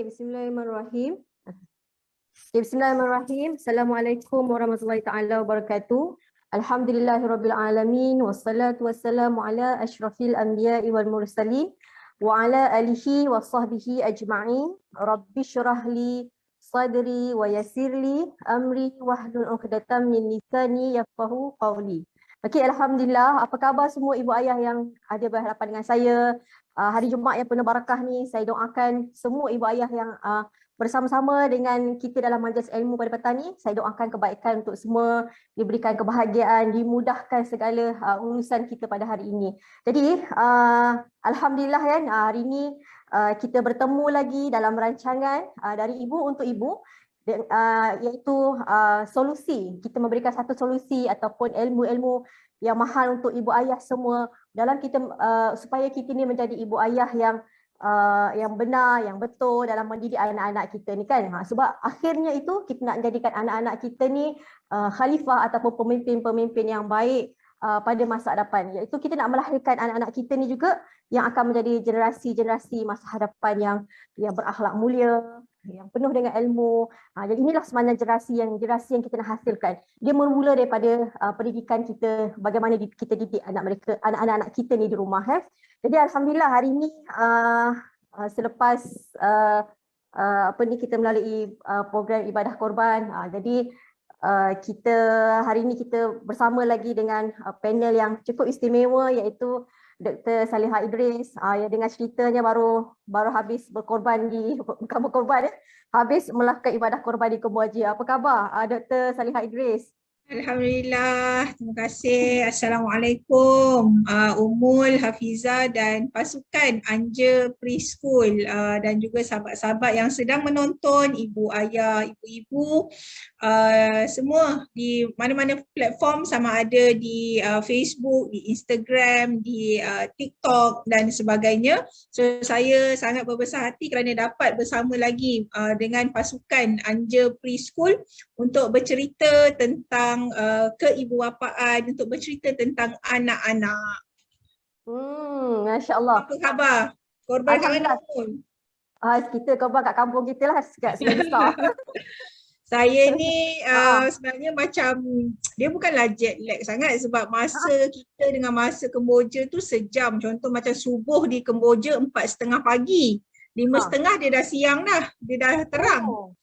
Bismillahirrahmanirrahim. Bismillahirrahmanirrahim. Assalamualaikum warahmatullahi taala wabarakatuh. Alhamdulillahirabbil alamin wassalatu wassalamu ala asyrafil anbiya'i wal mursalin wa ala alihi wa sahbihi ajma'in. Rabbi syrah li sadri wa yassir li amri wahlul 'uqdatam min lisani yafqahu qawli. Okey, alhamdulillah. Apa khabar semua ibu ayah yang ada berhadapan dengan saya? Hari Jumaat yang penuh barakah ni, saya doakan semua ibu ayah yang bersama-sama dengan kita dalam majlis ilmu pada petang ni, saya doakan kebaikan untuk semua, diberikan kebahagiaan, dimudahkan segala urusan kita pada hari ini. Jadi alhamdulillah kan, hari ini kita bertemu lagi dalam rancangan dari ibu untuk ibu, iaitu solusi. Kita memberikan satu solusi ataupun ilmu-ilmu yang mahal untuk ibu ayah semua dalam kita supaya kita ni menjadi ibu ayah yang benar, yang betul dalam mendidik anak-anak kita ni kan. Sebab akhirnya itu kita nak jadikan anak-anak kita ni khalifah ataupun pemimpin-pemimpin yang baik pada masa hadapan. Iaitu kita nak melahirkan anak-anak kita ni juga yang akan menjadi generasi-generasi masa hadapan yang berakhlak mulia, yang penuh dengan ilmu. Jadi inilah sebenarnya generasi yang kita nak hasilkan. Dia bermula daripada pendidikan kita, bagaimana kita didik anak-anak kita ni di rumah. Jadi alhamdulillah hari ini selepas kita melalui program ibadah korban, jadi kita hari ini kita bersama lagi dengan panel yang cukup istimewa, iaitu Dr. Salihah Idris, yang dengan ceritanya baru habis berkorban bukan berkorban, habis melakukan ibadah korban di Kebun Haji. Apa khabar Dr. Salihah Idris? Alhamdulillah, terima kasih. Assalamualaikum Ummul, Hafizah dan pasukan Anja Preschool dan juga sahabat-sahabat yang sedang menonton, ibu ayah, ibu-ibu, semua di mana-mana platform, sama ada di Facebook, di Instagram, di TikTok dan sebagainya. So saya sangat berbesar hati kerana dapat bersama lagi dengan pasukan Anja Preschool untuk bercerita tentang keibubapaan, untuk bercerita tentang anak-anak. Masya Allah. Apa khabar? Korban kat mana pun? Kita korban kat kampung kita lah, kat Sungai Besar. Saya ni sebenarnya macam, dia bukanlah jet lag sangat sebab masa kita dengan masa Kemboja tu sejam. Contoh macam subuh di Kemboja 4:30 pagi, 5:30 dia dah siang dah, dia dah terang.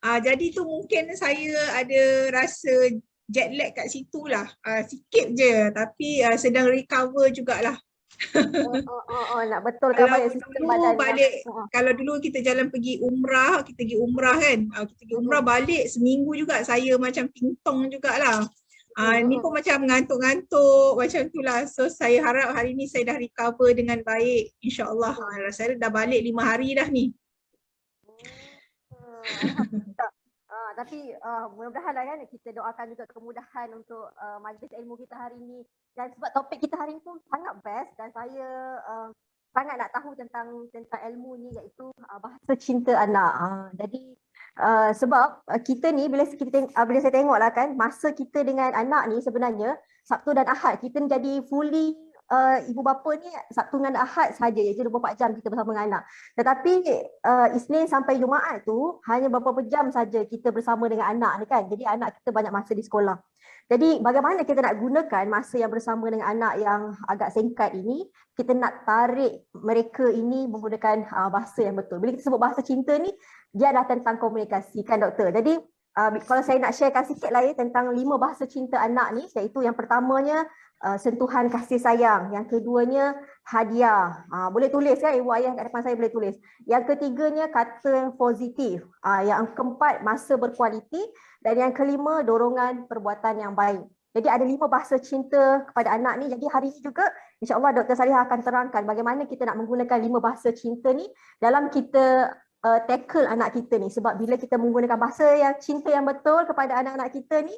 Jadi tu mungkin saya ada rasa jet lag kat situ lah, sikit je, tapi sedang recover jugalah. Nak betulkan balik sistem badan. Kalau dulu kita jalan pergi umrah, kita pergi umrah kan, kita pergi umrah balik seminggu juga, saya macam pingtong jugalah. Ni pun macam ngantuk-ngantuk macam tu lah. So saya harap hari ni saya dah recover dengan baik, insyaAllah. Saya dah balik 5 hari dah ni. Tapi mudah-mudahan lah kan, kita doakan juga kemudahan untuk majlis ilmu kita hari ini. Dan sebab topik kita hari ini pun sangat best dan saya sangat nak tahu tentang ilmu ni, iaitu bahasa cinta anak. Jadi sebab kita ni bila saya tengok lah kan, masa kita dengan anak ni sebenarnya Sabtu dan Ahad kita ni jadi fully ibu bapa ni Sabtu dan Ahad saja, iaitu 24 jam kita bersama dengan anak. Tetapi Isnin sampai Jumaat tu hanya beberapa jam saja kita bersama dengan anak ni kan. Jadi anak kita banyak masa di sekolah. Jadi bagaimana kita nak gunakan masa yang bersama dengan anak yang agak singkat ini, kita nak tarik mereka ini menggunakan bahasa yang betul. Bila kita sebut bahasa cinta ni, dia adalah tentang komunikasi kan doktor. Jadi kalau saya nak sharekan sikit lah tentang 5 bahasa cinta anak ni, iaitu yang pertamanya sentuhan kasih sayang, yang keduanya hadiah, boleh tulis kan, ibu ayah kat depan saya boleh tulis. Yang ketiganya kata yang positif, yang keempat masa berkualiti, dan yang kelima dorongan perbuatan yang baik. Jadi ada 5 bahasa cinta kepada anak ni. Jadi hari ini juga insya-Allah Dr. Salihah akan terangkan bagaimana kita nak menggunakan 5 bahasa cinta ni dalam kita tackle anak kita ni. Sebab bila kita menggunakan bahasa yang cinta yang betul kepada anak-anak kita ni,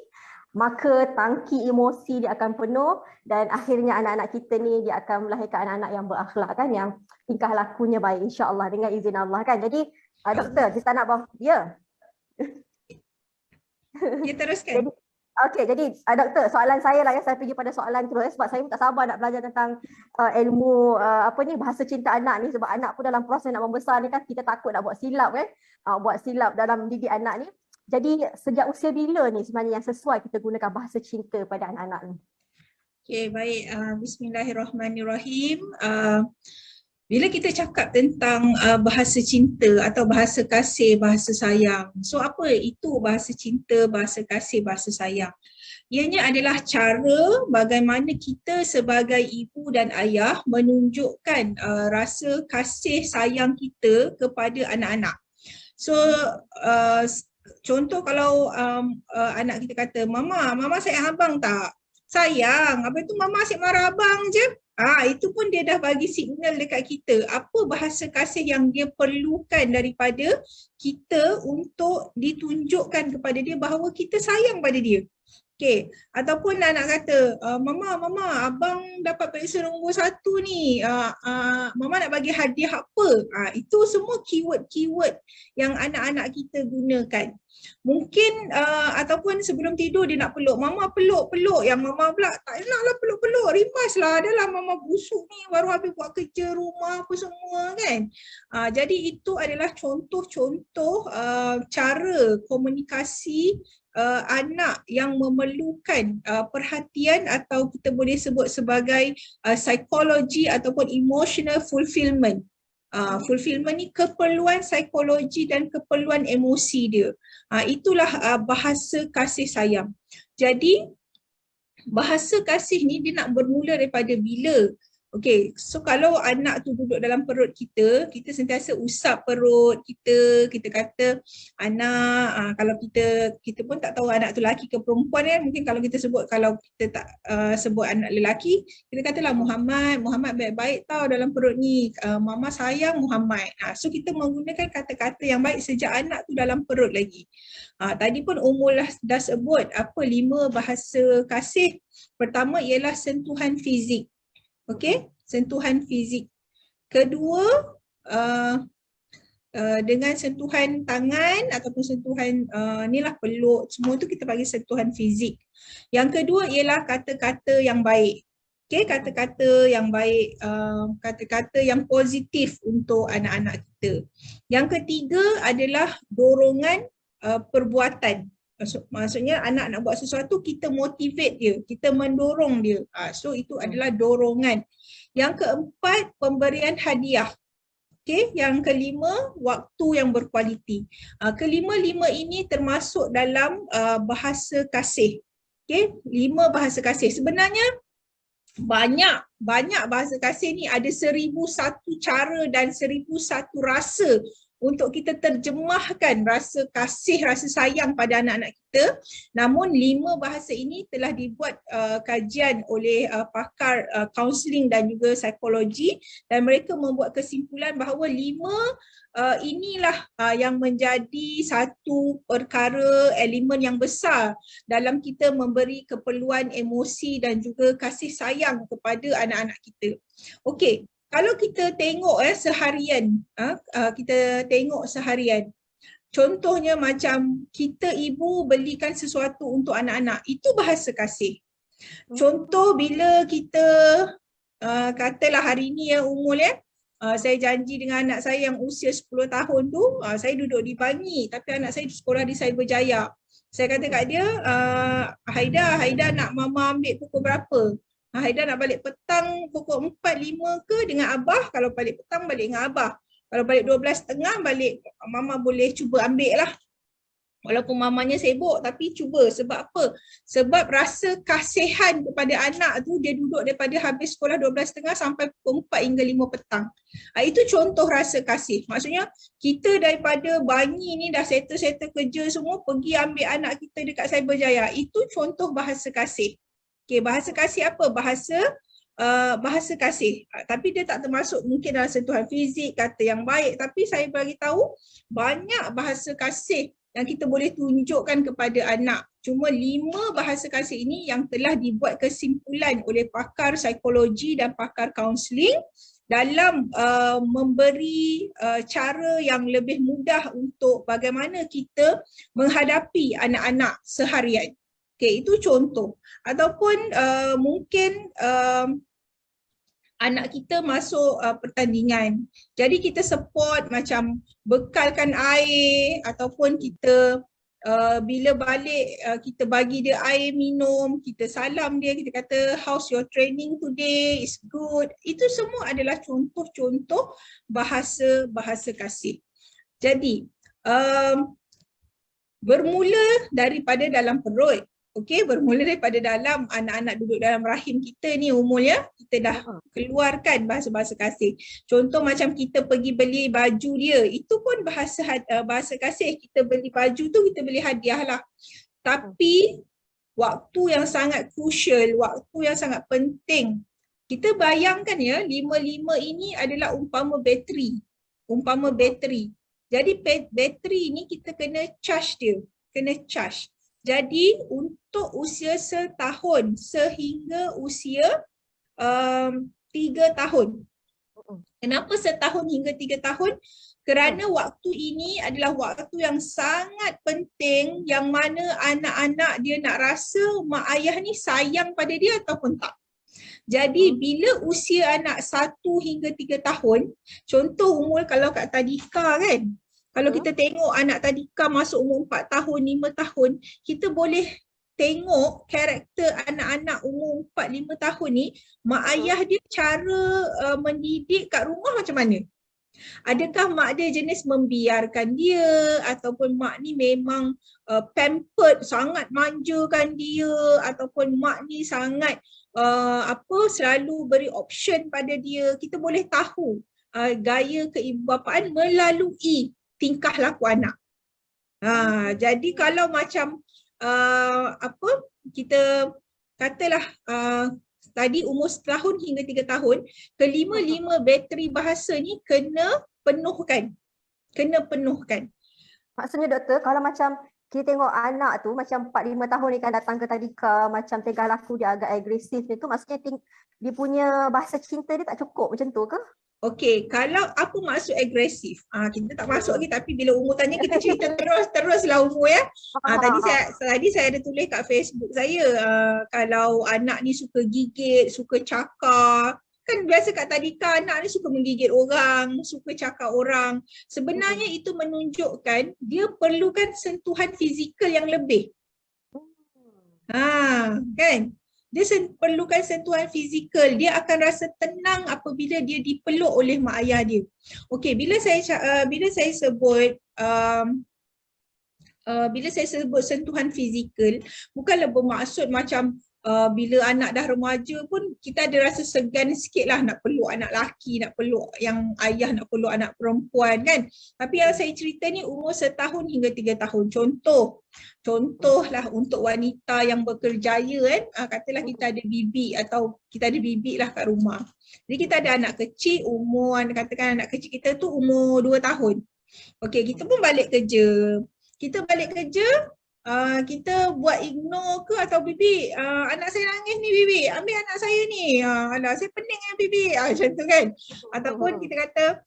maka tangki emosi dia akan penuh dan akhirnya anak-anak kita ni dia akan melahirkan anak-anak yang berakhlak kan, yang tingkah lakunya baik insya-Allah dengan izin Allah kan. Jadi doktor, kita nak ya. Ya, teruskan. Okey, jadi doktor, soalan saya lah ya, saya pergi pada soalan terus sebab saya pun tak sabar nak belajar tentang ilmu apa ni, bahasa cinta anak ni, sebab anak pun dalam proses nak membesar ni kan, kita takut nak buat silap kan, buat silap dalam mendidik anak ni. Jadi sejak usia bila ni sebenarnya yang sesuai kita gunakan bahasa cinta pada anak-anak ni? Okey, baik. Bismillahirrahmanirrahim. Bila kita cakap tentang bahasa cinta atau bahasa kasih, bahasa sayang. So apa itu bahasa cinta, bahasa kasih, bahasa sayang? Ianya adalah cara bagaimana kita sebagai ibu dan ayah menunjukkan rasa kasih sayang kita kepada anak-anak. So contoh kalau anak kita kata, Mama sayang abang tak? Sayang, apa itu Mama asyik marah abang je. Itu pun dia dah bagi signal dekat kita apa bahasa kasih yang dia perlukan daripada kita untuk ditunjukkan kepada dia bahawa kita sayang pada dia. Okey, ataupun anak kata, Mama, abang dapat periksa nombor 1 ni, Mama nak bagi hadiah apa? Itu semua keyword-keyword yang anak-anak kita gunakan. Mungkin ataupun sebelum tidur dia nak peluk, Mama peluk, yang Mama pula tak naklah peluk, rimaslah, adalah Mama busuk ni baru habis buat kerja rumah apa semua kan. Jadi itu adalah contoh-contoh cara komunikasi anak yang memerlukan perhatian atau kita boleh sebut sebagai psikologi ataupun emotional fulfillment. Fulfillment ni keperluan psikologi dan keperluan emosi dia. Itulah bahasa kasih sayang. Jadi bahasa kasih ni dia nak bermula daripada bila? Okey, so kalau anak tu duduk dalam perut kita sentiasa usap perut kita kata anak, kalau kita pun tak tahu anak tu lelaki ke perempuan kan, mungkin kalau kita sebut, kalau kita tak sebut anak lelaki, kita katalah Muhammad baik-baik tau dalam perut ni, Mama sayang Muhammad. So kita menggunakan kata-kata yang baik sejak anak tu dalam perut lagi. Tadi pun Umul dah sebut apa 5 bahasa kasih. Pertama ialah sentuhan fizik. Okey, sentuhan fizik. Kedua, dengan sentuhan tangan ataupun sentuhan inilah peluk, semua tu kita panggil sentuhan fizik. Yang kedua ialah kata-kata yang baik. Okey, kata-kata yang baik, kata-kata yang positif untuk anak-anak kita. Yang ketiga adalah dorongan perbuatan. Maksudnya anak nak buat sesuatu, kita motivate dia, kita mendorong dia. So itu adalah dorongan. Yang keempat, pemberian hadiah. Okey, yang kelima, waktu yang berkualiti. Kelima-lima ini termasuk dalam bahasa kasih. Okey, 5 bahasa kasih. Sebenarnya banyak bahasa kasih ni, ada 1001 cara dan 1001 rasa untuk kita terjemahkan rasa kasih, rasa sayang pada anak-anak kita. Namun 5 bahasa ini telah dibuat kajian oleh pakar kaunseling dan juga psikologi, dan mereka membuat kesimpulan bahawa 5 inilah yang menjadi satu perkara, elemen yang besar dalam kita memberi keperluan emosi dan juga kasih sayang kepada anak-anak kita. Okey. Kalau kita tengok seharian, contohnya macam kita ibu belikan sesuatu untuk anak-anak, itu bahasa kasih. Contoh bila kita katalah hari ni Umul saya janji dengan anak saya yang usia 10 tahun tu, saya duduk di Bangi tapi anak saya sekolah di Cyberjaya. Saya kata kat dia, Haida nak Mama ambil pukul berapa? Haida nak balik petang pukul 4-5 ke dengan Abah? Kalau balik petang balik dengan Abah. Kalau balik 12.30 balik, Mama boleh cuba ambil lah. Walaupun mamanya sibuk tapi cuba. Sebab apa? Sebab rasa kasihan kepada anak tu, dia duduk daripada habis sekolah 12.30 sampai pukul 4 hingga 5 petang. Itu contoh rasa kasih. Maksudnya kita daripada Bangi ni dah settle kerja semua, pergi ambil anak kita dekat Cyberjaya. Itu contoh bahasa kasih. Okey, bahasa kasih apa? Bahasa kasih. Tapi dia tak termasuk mungkin dalam sentuhan fizik, kata yang baik. Tapi saya bagi tahu banyak bahasa kasih yang kita boleh tunjukkan kepada anak. Cuma 5 bahasa kasih ini yang telah dibuat kesimpulan oleh pakar psikologi dan pakar kaunseling dalam memberi cara yang lebih mudah untuk bagaimana kita menghadapi anak-anak seharian. Okay, itu contoh. Ataupun mungkin anak kita masuk pertandingan. Jadi kita support macam bekalkan air ataupun kita bila balik kita bagi dia air minum, kita salam dia, kita kata how's your training today, is good. Itu semua adalah contoh-contoh bahasa kasih. Jadi bermula daripada dalam perut. Okey, bermula daripada dalam anak-anak duduk dalam rahim kita ni umurnya, kita dah keluarkan bahasa-bahasa kasih. Contoh macam kita pergi beli baju dia, itu pun bahasa kasih. Kita beli baju tu, kita beli hadiah lah. Tapi waktu yang sangat crucial, waktu yang sangat penting. Kita bayangkan ya, 55 ini adalah umpama bateri. Umpama bateri. Jadi bateri ni kita kena charge dia, kena charge. Jadi untuk usia setahun sehingga usia 3 tahun. Kenapa setahun hingga 3 tahun? Kerana waktu ini adalah waktu yang sangat penting yang mana anak-anak dia nak rasa mak ayah ni sayang pada dia ataupun tak. Jadi bila usia anak 1 hingga 3 tahun, contoh umur kalau kat Tadika kan, kalau kita tengok anak Tadika masuk umur 4 tahun, 5 tahun, kita boleh tengok karakter anak-anak umur 4-5 tahun ni, mak ayah dia cara mendidik kat rumah macam mana? Adakah mak dia jenis membiarkan dia ataupun mak ni memang pampered, sangat manjakan dia ataupun mak ni sangat selalu beri option pada dia. Kita boleh tahu gaya keibubapaan melalui tingkah laku anak. Jadi kalau macam kita katalah tadi umur setahun hingga 3 tahun, kelima-lima bateri bahasa ni kena penuhkan. Kena penuhkan. Maksudnya doktor, kalau macam kita tengok anak tu macam 4-5 tahun ni kan datang ke Tadika, macam tingkah laku dia agak agresif ni tu, maksudnya dia punya bahasa cinta dia tak cukup macam tu ke? Okey, kalau apa maksud agresif? Kita tak masuk lagi tapi bila umur tanya kita cerita teruslah umur ya. Tadi saya ada tulis kat Facebook saya kalau anak ni suka gigit, suka cakar. Kan biasa kat Tadika anak ni suka menggigit orang, suka cakar orang. Sebenarnya itu menunjukkan dia perlukan sentuhan fizikal yang lebih. Kan? Dia perlukan sentuhan fizikal. Dia akan rasa tenang apabila dia dipeluk oleh mak ayah dia. Okey, bila saya sebut sentuhan fizikal, bukanlah bermaksud macam bila anak dah remaja pun kita ada rasa segan sikit lah nak peluk anak lelaki, nak peluk yang ayah, nak peluk anak perempuan kan. Tapi yang saya cerita ni umur setahun hingga 3 tahun. Contohlah untuk wanita yang berkerjaya kan, katalah kita ada bibik atau kita ada bibik lah kat rumah. Jadi kita ada anak kecil katakan anak kecil kita tu umur 2 tahun. Okey, kita pun balik kerja. Kita buat ignore ke atau bibi, anak saya nangis ni bibi, ambil anak saya ni, alah saya pening dengan bibi, macam tu kan. Ataupun kita kata,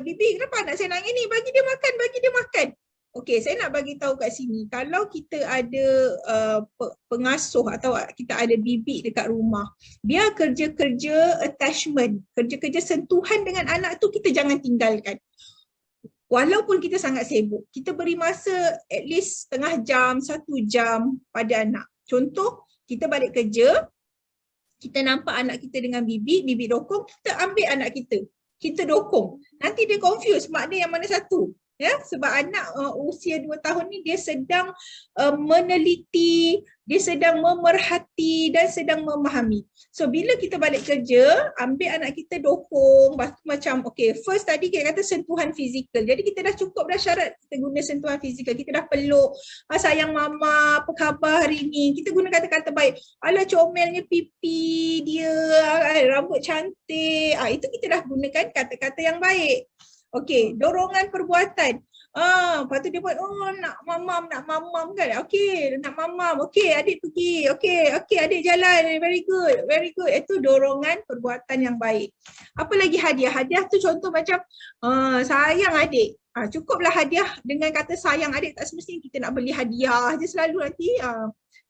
bibi kenapa anak saya nangis ni, bagi dia makan. Okey, saya nak bagi tahu kat sini, kalau kita ada pengasuh atau kita ada bibi dekat rumah, dia kerja-kerja attachment, kerja-kerja sentuhan dengan anak tu kita jangan tinggalkan. Walaupun kita sangat sibuk, kita beri masa at least setengah jam, 1 jam pada anak. Contoh, kita balik kerja, kita nampak anak kita dengan bibi dokong, kita ambil anak kita dokong. Nanti dia confuse, mak dia yang mana satu. Ya, sebab anak usia 2 tahun ni dia sedang meneliti, dia sedang memerhati dan sedang memahami. So bila kita balik kerja, ambil anak kita dokong, macam okay, first tadi kita kata sentuhan fizikal. Jadi kita dah cukup dah syarat kita guna sentuhan fizikal. Kita dah peluk, sayang mama, apa khabar hari ni. Kita guna kata-kata baik. Alah comelnya pipi dia, rambut cantik. Itu kita dah gunakan kata-kata yang baik. Okey, dorongan perbuatan. Lepas tu dia buat, nak mamam kan. Okey, nak mamam. Okey, adik pergi. Okey, adik jalan. Very good. Itu dorongan perbuatan yang baik. Apa lagi hadiah? Hadiah tu contoh macam, sayang adik. Cukuplah hadiah dengan kata sayang adik, tak semestinya kita nak beli hadiah je selalu nanti.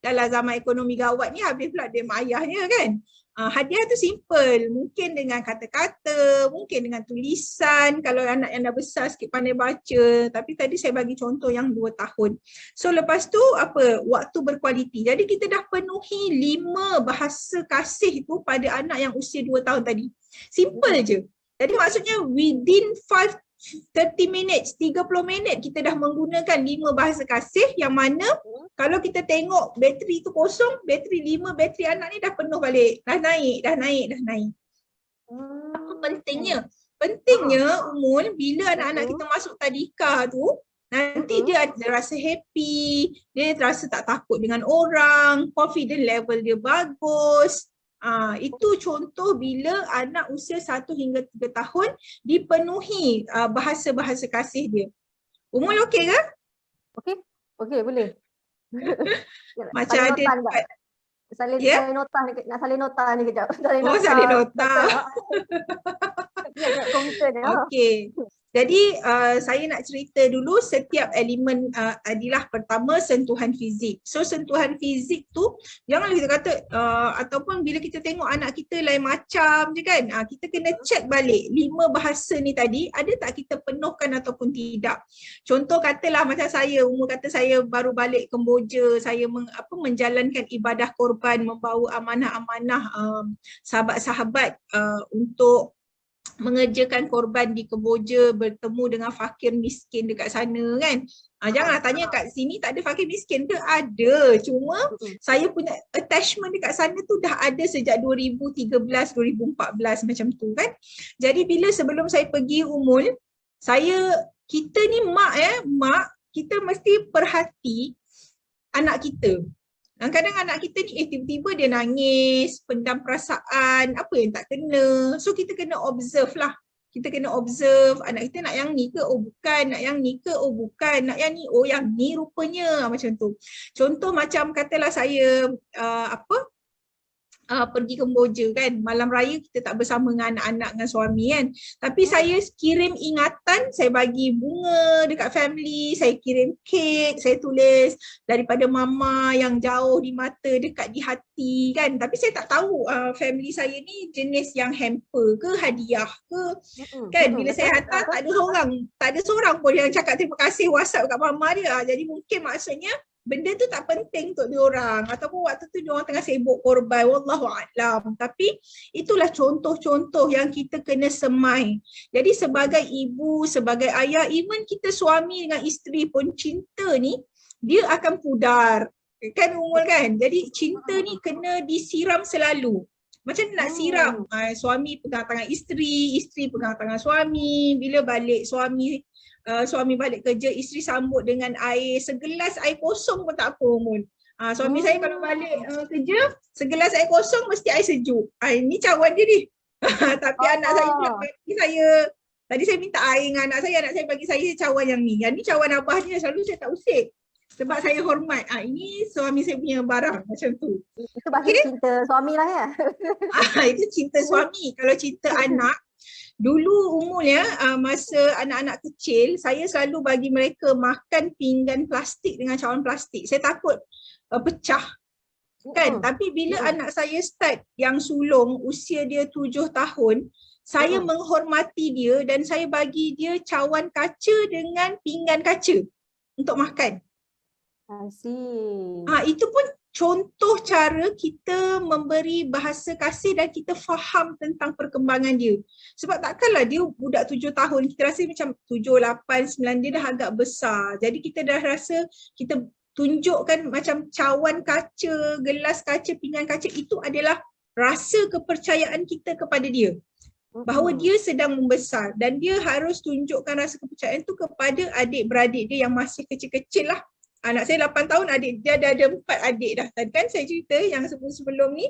Dalam zaman ekonomi gawat ni habis pula dia mak ayahnya kan. Hadiah tu simple, mungkin dengan kata-kata, mungkin dengan tulisan kalau anak yang dah besar sikit pandai baca. Tapi tadi saya bagi contoh yang 2 tahun. So lepas tu waktu berkualiti. Jadi kita dah penuhi 5 bahasa kasih tu pada anak yang usia 2 tahun tadi. Simple je. Jadi maksudnya within 30 minutes, 30 minit kita dah menggunakan 5 bahasa kasih yang mana kalau kita tengok bateri tu kosong, bateri 5 bateri anak ni dah penuh balik. Dah naik. Apa pentingnya? Pentingnya Umul, bila anak-anak kita masuk tadika tu, nanti dia rasa happy, dia rasa tak takut dengan orang, confident level dia bagus. Itu contoh bila anak usia 1 hingga 3 tahun dipenuhi bahasa-bahasa kasih dia. Umul okey ke? Okey, boleh. Macam ada dekat salin nota ni kejap. Salin nota. Komputer ni. Okey. Jadi saya nak cerita dulu setiap elemen adalah pertama sentuhan fizik. So sentuhan fizik tu janganlah kita kata ataupun bila kita tengok anak kita lain macam je kan. Kita kena check balik 5 bahasa ni tadi ada tak kita penuhkan ataupun tidak. Contoh katalah macam saya, umur kata saya baru balik Kemboja, saya menjalankan ibadah korban, membawa amanah-amanah sahabat-sahabat untuk mengerjakan korban di Kemboja, bertemu dengan fakir miskin dekat sana kan. Janganlah tanya kat sini tak ada fakir miskin ke? Ada. Cuma saya punya attachment dekat sana tu dah ada sejak 2013, 2014 macam tu kan. Jadi bila sebelum saya pergi Umul, kita ni mak, kita mesti perhati anak kita. Kadang-kadang anak kita ni tiba-tiba dia nangis, pendam perasaan, apa yang tak kena. So kita kena observe lah. Kita kena observe anak kita nak yang ni ke? Oh bukan. Nak yang ni ke? Oh bukan. Nak yang ni? Oh yang ni rupanya. Macam tu. Contoh macam katalah saya pergi Kemboja kan, malam raya kita tak bersama dengan anak-anak dengan suami kan, tapi saya kirim ingatan, saya bagi bunga dekat family, saya kirim kek, saya tulis daripada mama yang jauh di mata dekat di hati kan, tapi saya tak tahu family saya ni jenis yang hamper ke hadiah ke kan. Bila saya hantar tak ada seorang pun yang cakap terima kasih WhatsApp kat mama dia. Jadi mungkin maksudnya benda tu tak penting untuk diorang ataupun waktu tu diorang tengah sibuk korban, wallahualam. Tapi itulah contoh-contoh yang kita kena semai. Jadi sebagai ibu, sebagai ayah, even kita suami dengan isteri pun cinta ni dia akan pudar kan Umul kan. Jadi cinta ni kena disiram selalu. Macam nak siram, suami pegang tangan isteri, isteri pegang tangan suami. Bila balik suami balik kerja, isteri sambut dengan air, segelas air kosong pun tak apa Umul. Suami saya kalau balik kerja, segelas air kosong mesti air sejuk. Ini cawan dia ni. Tapi anak saya pula bagi saya, tadi saya minta air dengan anak saya bagi saya cawan yang ni. Yang ni cawan abahnya, selalu saya tak usik. Sebab saya hormat, ini suami saya punya barang macam tu. Itu bahasa cinta suami lah ya. Itu cinta suami. Kalau cinta anak, dulu Umul masa anak-anak kecil, saya selalu bagi mereka makan pinggan plastik dengan cawan plastik. Saya takut pecah kan. Tapi bila anak saya start yang sulung, usia dia 7 tahun, saya menghormati dia dan saya bagi dia cawan kaca dengan pinggan kaca untuk makan. I see. Itu pun contoh cara kita memberi bahasa kasih dan kita faham tentang perkembangan dia. Sebab takkanlah dia budak 7 tahun, kita rasa macam 7, 8, 9, dia dah agak besar. Jadi kita dah rasa kita tunjukkan macam cawan kaca, gelas kaca, pinggan kaca, itu adalah rasa kepercayaan kita kepada dia. Bahawa dia sedang membesar dan dia harus tunjukkan rasa kepercayaan itu kepada adik-beradik dia yang masih kecil-kecil lah. Anak saya 8 tahun, adik dia ada 4 adik dah. Tadi kan saya cerita yang sebelum ni.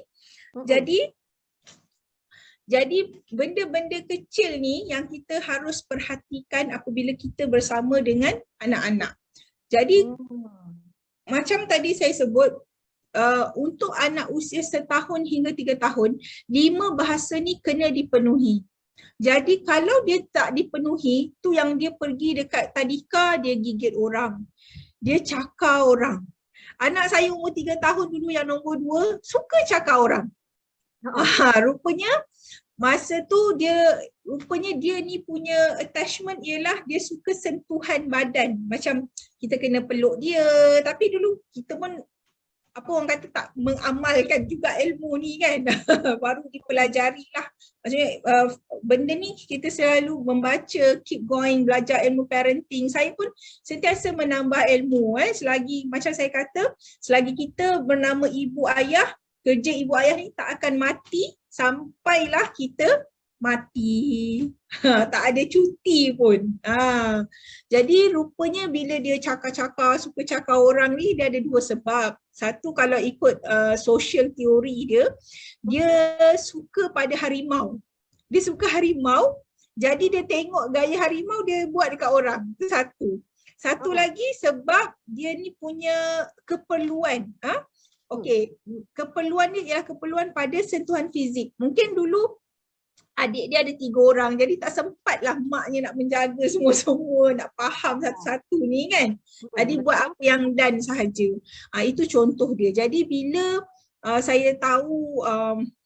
Jadi benda-benda kecil ni yang kita harus perhatikan apabila kita bersama dengan anak-anak. Jadi macam tadi saya sebut, untuk anak usia 1 tahun hingga 3 tahun, 5 bahasa ni kena dipenuhi. Jadi kalau dia tak dipenuhi, tu yang dia pergi dekat tadika, dia gigit orang. Dia cakar orang. Anak saya umur 3 tahun dulu yang nombor 2 suka cakar orang. Rupanya masa tu rupanya dia ni punya attachment ialah dia suka sentuhan badan. Macam kita kena peluk dia. Tapi dulu kita pun apa orang kata tak mengamalkan juga ilmu ni kan. Baru dipelajari lah. Maksudnya benda ni kita selalu membaca, keep going, belajar ilmu parenting. Saya pun sentiasa menambah ilmu. Selagi macam saya kata, selagi kita bernama ibu ayah, kerja ibu ayah ni tak akan mati sampailah kita mati. Tak ada cuti pun. Jadi rupanya bila dia cakar-cakar, suka cakar orang ni, dia ada 2 sebab. Satu, kalau ikut social theory dia suka pada harimau. Dia suka harimau, jadi dia tengok gaya harimau dia buat dekat orang. Itu satu. Satu lagi sebab dia ni punya keperluan. Okey, keperluan dia ialah keperluan pada sentuhan fizik. Mungkin dulu adik dia ada 3 orang, jadi tak sempatlah maknya nak menjaga semua-semua, nak faham satu-satu ni kan. Jadi buat apa yang done sahaja. Itu contoh dia. Jadi bila saya tahu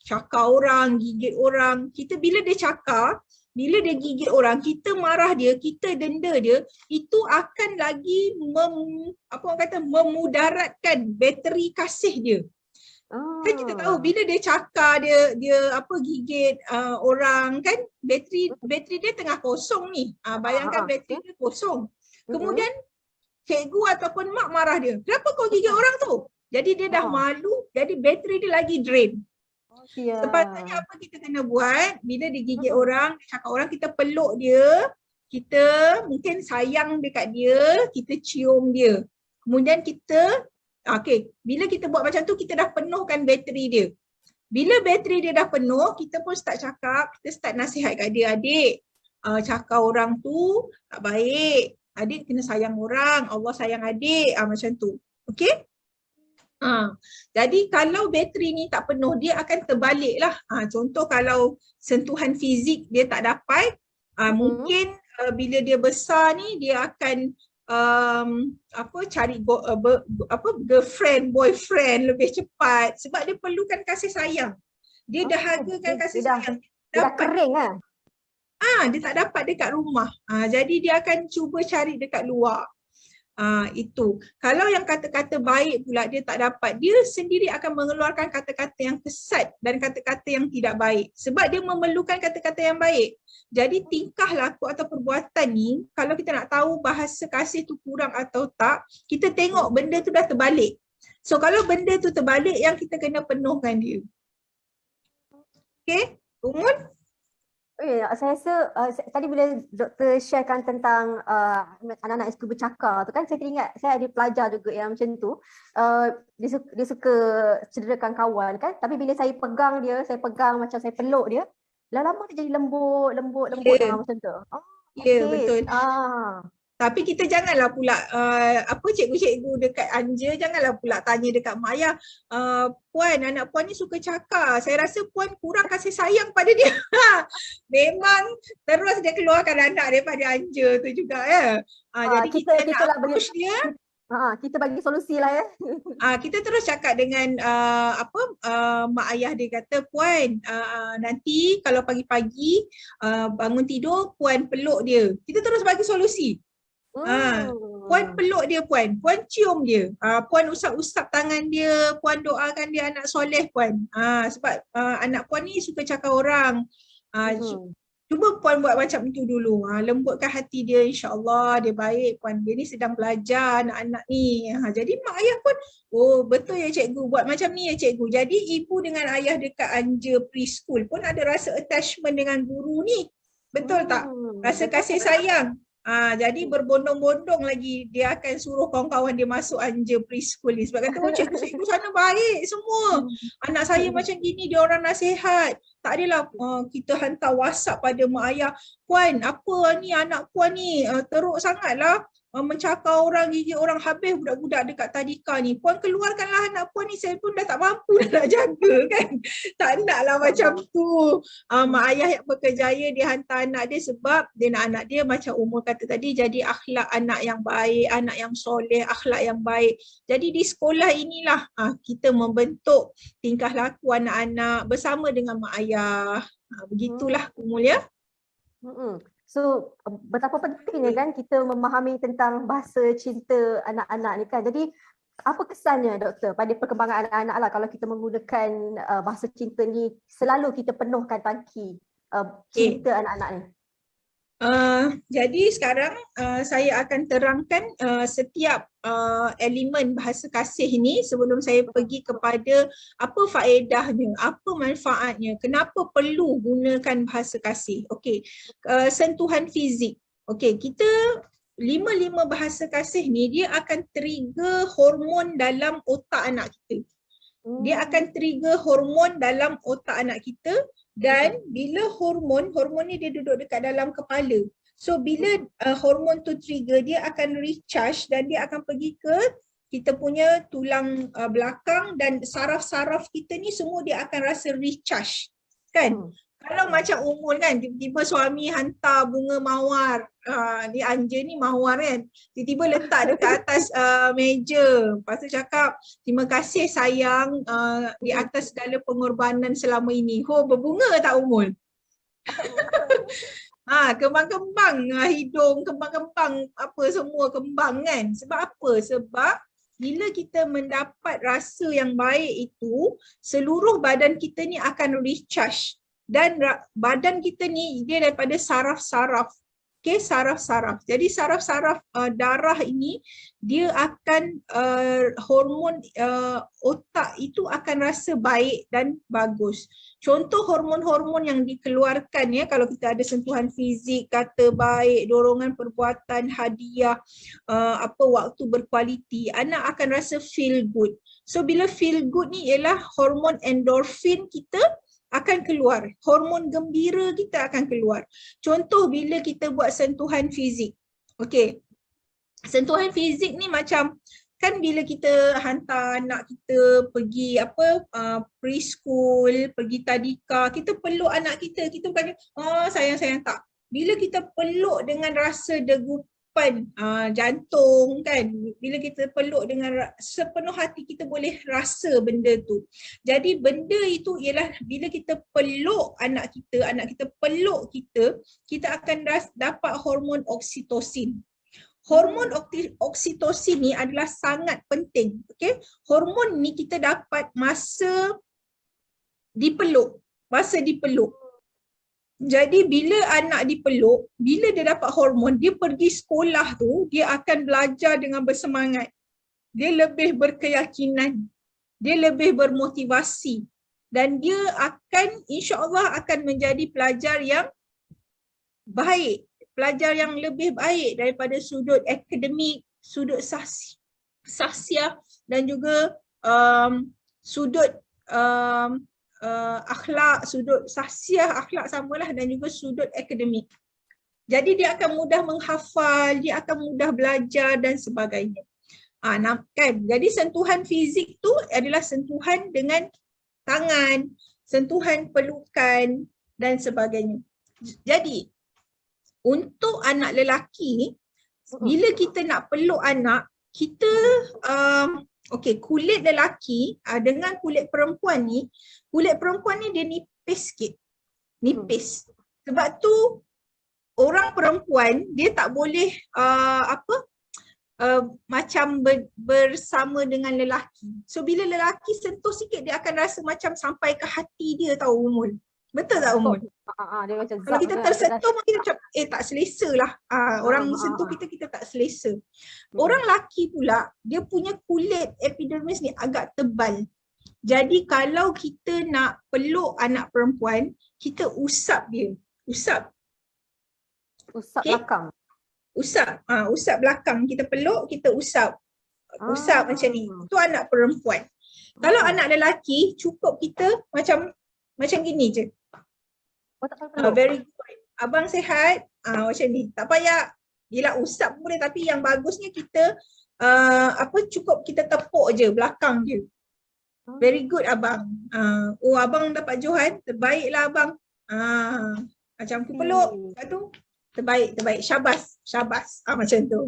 cakar orang, gigit orang, kita bila dia cakar, bila dia gigit orang, kita marah dia, kita denda dia, itu akan lagi memudaratkan bateri kasih dia. Kan kita tahu bila dia cakar, dia gigit orang kan, bateri dia tengah kosong ni. Bayangkan bateri dia kosong. Kemudian cikgu ataupun mak marah dia. Kenapa kau gigit orang tu? Jadi dia dah malu, jadi bateri dia lagi drain. Sepatutnya apa kita kena buat bila dia gigit orang, dia cakap orang, kita peluk dia, kita mungkin sayang dekat dia, kita cium dia. Kemudian kita bila kita buat macam tu, kita dah penuhkan bateri dia. Bila bateri dia dah penuh, kita pun start cakap, kita start nasihat kat dia, adik, cakap orang tu tak baik. Adik kena sayang orang, Allah sayang adik, macam tu. Okey? Jadi kalau bateri ni tak penuh, dia akan terbalik lah. Contoh kalau sentuhan fizik dia tak dapat, mungkin bila dia besar ni, dia akan cari girlfriend, boyfriend lebih cepat sebab dia perlukan kasih sayang. Dia dahagakan kasih sayang. Dia dah kering lah. Dia tak dapat dekat rumah. Jadi dia akan cuba cari dekat luar. Itu. Kalau yang kata-kata baik pula dia tak dapat, dia sendiri akan mengeluarkan kata-kata yang kesat dan kata-kata yang tidak baik sebab dia memerlukan kata-kata yang baik. Jadi tingkah laku atau perbuatan ni, kalau kita nak tahu bahasa kasih tu kurang atau tak, kita tengok benda tu dah terbalik. So kalau benda tu terbalik, yang kita kena penuhkan dia. Okay, Umul? Saya rasa tadi bila doktor sharekan tentang anak-anak yang suka bercakap tu kan, saya teringat saya ada pelajar juga yang macam tu. Dia suka cederakan kawan kan, tapi bila saya pegang dia, saya pegang macam saya peluk dia, lama-lama dia jadi lembut macam tu. Ya, betul. Tapi kita janganlah pula cikgu-cikgu dekat Anja janganlah pula tanya dekat mak ayah, puan, anak puan ni suka cakap, saya rasa puan kurang kasih sayang pada dia. Memang terus dia keluarkan anak daripada Anja tu juga ya. Jadi kita nak approach dia. Kita bagi solusi lah ya. Kita terus cakap dengan mak ayah dia, kata, puan, nanti kalau pagi-pagi bangun tidur, puan peluk dia. Kita terus bagi solusi. Puan peluk dia, puan cium dia, puan usap-usap tangan dia, puan doakan dia anak soleh, puan. Sebab anak puan ni suka cakap orang. Cuba puan buat macam itu dulu, lembutkan hati dia, insya-Allah dia baik, puan. Dia ni sedang belajar anak-anak ni. Jadi mak ayah pun, oh betul ya cikgu, buat macam ni ya cikgu. Jadi ibu dengan ayah dekat Anja preschool pun ada rasa attachment dengan guru ni. Betul tak? Rasa kasih sayang. Jadi berbondong-bondong lagi dia akan suruh kawan-kawan dia masuk Anja preschool ni. Sebab kata, oh cikgu-cikgu sana baik semua. Anak saya macam gini, dia orang nasihat. Tak adalah kita hantar WhatsApp pada mak ayah, puan apa ni anak puan ni teruk sangatlah mencakar orang, gigit orang, habis budak-budak dekat tadika ni. Puan keluarkanlah anak puan ni, saya pun dah tak mampu dah nak jaga kan. Tak naklah macam tu. Mak ayah yang berkejaya dia hantar anak dia sebab dia nak anak dia macam Umul kata tadi, jadi akhlak anak yang baik, anak yang soleh, akhlak yang baik. Jadi di sekolah inilah kita membentuk tingkah laku anak-anak bersama dengan mak ayah. Begitulah Umul ya. So betapa pentingnya kan kita memahami tentang bahasa cinta anak-anak ni kan. Jadi apa kesannya doktor pada perkembangan anak-anak lah kalau kita menggunakan bahasa cinta ni, selalu kita penuhkan tangki cinta anak-anak ni? Jadi sekarang saya akan terangkan setiap elemen bahasa kasih ni sebelum saya pergi kepada apa faedahnya, apa manfaatnya, kenapa perlu gunakan bahasa kasih. Okey, sentuhan fizik. Okey, kita lima bahasa kasih ni dia akan trigger hormon dalam otak anak kita. Dia akan trigger hormon dalam otak anak kita. Dan bila hormon ni dia duduk dekat dalam kepala. So bila hormon tu trigger, dia akan recharge dan dia akan pergi ke kita punya tulang belakang, dan saraf-saraf kita ni semua dia akan rasa recharge. Kan? Kalau macam Umul kan, tiba-tiba suami hantar bunga mawar, ni Anja ni mawar kan, tiba-tiba letak dekat atas meja, lepas tu cakap terima kasih sayang di atas segala pengorbanan selama ini. Berbunga tak Umul? Kembang-kembang hidung, kembang-kembang apa semua kembang kan. Sebab apa? Sebab bila kita mendapat rasa yang baik itu, seluruh badan kita ni akan recharge. Dan badan kita ni dia daripada saraf-saraf. Okay, saraf-saraf. Jadi saraf-saraf darah ini dia akan hormon otak itu akan rasa baik dan bagus. Contoh hormon-hormon yang dikeluarkan ya kalau kita ada sentuhan fizik, kata baik, dorongan perbuatan, hadiah, waktu berkualiti, anak akan rasa feel good. So bila feel good ni ialah hormon endorfin kita akan keluar, hormon gembira kita akan keluar. Contoh bila kita buat sentuhan fizik. Okey. Sentuhan fizik ni macam kan bila kita hantar anak kita pergi preschool, pergi tadika, kita peluk anak kita bukan sayang-sayang, tak. Bila kita peluk dengan rasa degupan jantung kan, bila kita peluk dengan sepenuh hati, kita boleh rasa benda tu. Jadi benda itu ialah bila kita peluk anak kita peluk kita akan dapat hormon oksitosin. Hormon oksitosin ni adalah sangat penting. Okay? Hormon ni kita dapat masa dipeluk. Jadi bila anak dipeluk, bila dia dapat hormon, dia pergi sekolah tu, dia akan belajar dengan bersemangat. Dia lebih berkeyakinan. Dia lebih bermotivasi. Dan dia akan, insya-Allah akan menjadi pelajar yang baik. Pelajar yang lebih baik daripada sudut akademik, sudut sahsiah dan juga sudut akhlak, sudut sahsiah, akhlak samalah, dan juga sudut akademik. Jadi dia akan mudah menghafal, dia akan mudah belajar dan sebagainya. Kan? Jadi sentuhan fizik tu adalah sentuhan dengan tangan, sentuhan pelukan dan sebagainya. Jadi untuk anak lelaki, bila kita nak peluk anak, kita kulit lelaki dengan kulit perempuan ni dia nipis sikit. Nipis. Sebab tu orang perempuan dia tak boleh macam bersama dengan lelaki. So bila lelaki sentuh sikit, dia akan rasa macam sampai ke hati dia, tahu Umul. Betul tak Umul? Dia macam kalau kita tersentuh kita macam tak selesa lah. Orang sentuh kita tak selesa. Orang lelaki pula dia punya kulit epidermis ni agak tebal. Jadi kalau kita nak peluk anak perempuan, kita usap dia. Usap belakang. Usap belakang, kita peluk, kita usap. Usap macam ni. Itu anak perempuan. Kalau anak lelaki, cukup kita macam gini je. Oh, tak payah peluk. Very good. Abang sihat? Macam ni. Tak payah, yelah usap boleh, tapi yang bagusnya kita cukup kita tepuk je belakang je. Very good abang. Oh abang dapat Johan, terbaiklah abang. Macam aku peluk, lepas tu terbaik. Syabas. Macam tu.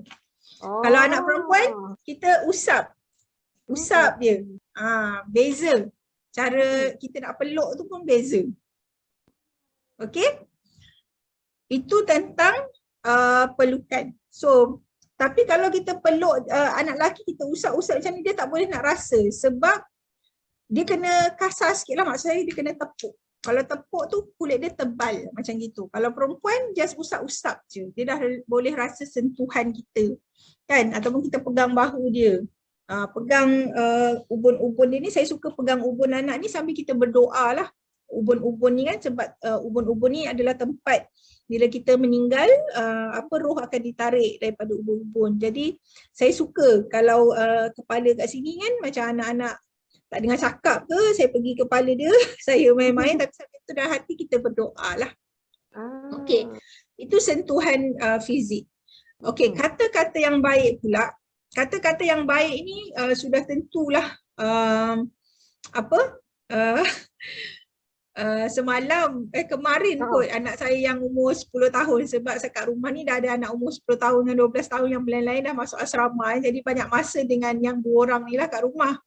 Kalau anak perempuan, kita usap dia. Beza. Cara kita nak peluk tu pun beza. Okey? Itu tentang pelukan. So, tapi kalau kita peluk anak lelaki, kita usap-usap macam ni, dia tak boleh nak rasa sebab dia kena kasar sikit lah, maksud saya dia kena tepuk. Kalau tepuk tu kulit dia tebal macam gitu. Kalau perempuan just usap-usap je, dia dah boleh rasa sentuhan kita kan, ataupun kita pegang bahu dia. Pegang ubun-ubun dia ni, saya suka pegang ubun anak ni sambil kita berdoa lah. Ubun-ubun ni kan, sebab ubun-ubun ni adalah tempat bila kita meninggal, roh akan ditarik daripada ubun-ubun. Jadi saya suka kalau kepala kat sini kan, macam anak-anak tak dengar cakap ke, saya pergi kepala dia, saya main-main, tapi sampai tu dah hati kita berdoa lah. Okey, itu sentuhan fizik. Okey, kata-kata yang baik pula. Kata-kata yang baik ni sudah tentulah kemarin kot anak saya yang umur 10 tahun, sebab saya kat rumah ni dah ada anak umur 10 tahun dan 12 tahun yang lain-lain dah masuk asrama, jadi banyak masa dengan yang dua orang ni lah kat rumah.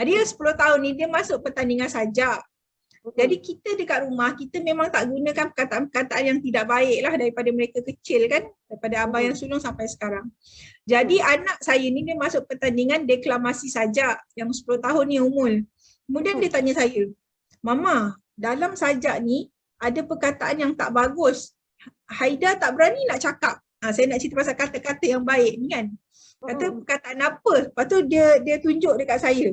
Dia 10 tahun ni dia masuk pertandingan sajak. Jadi kita dekat rumah, kita memang tak gunakan perkataan-perkataan yang tidak baik lah daripada mereka kecil kan, daripada abang yang sulung sampai sekarang. Jadi anak saya ni dia masuk pertandingan deklamasi sajak yang 10 tahun ni umur. Kemudian dia tanya saya, Mama, dalam sajak ni ada perkataan yang tak bagus. Haida tak berani nak cakap. Saya nak cerita pasal kata-kata yang baik ni kan. Kata perkataan apa? Lepas tu dia tunjuk dekat saya.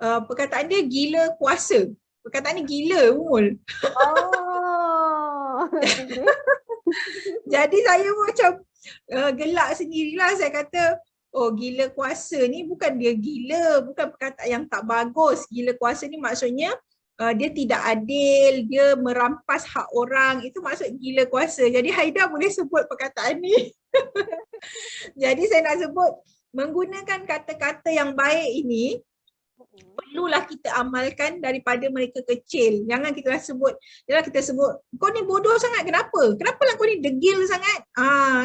Perkataan dia gila kuasa. Perkataan ni gila umul. Jadi saya pun macam gelak sendirilah. Saya kata, oh gila kuasa ni bukan dia gila, bukan perkataan yang tak bagus. Gila kuasa ni maksudnya dia tidak adil, dia merampas hak orang, itu maksud gila kuasa. Jadi Haida boleh sebut perkataan ni. Jadi saya nak sebut, menggunakan kata-kata yang baik ini perlulah kita amalkan daripada mereka kecil. Jangan kita sebut, jangan kita sebut, kau ni bodoh sangat, kenapa? Kenapa lah kau ni degil sangat?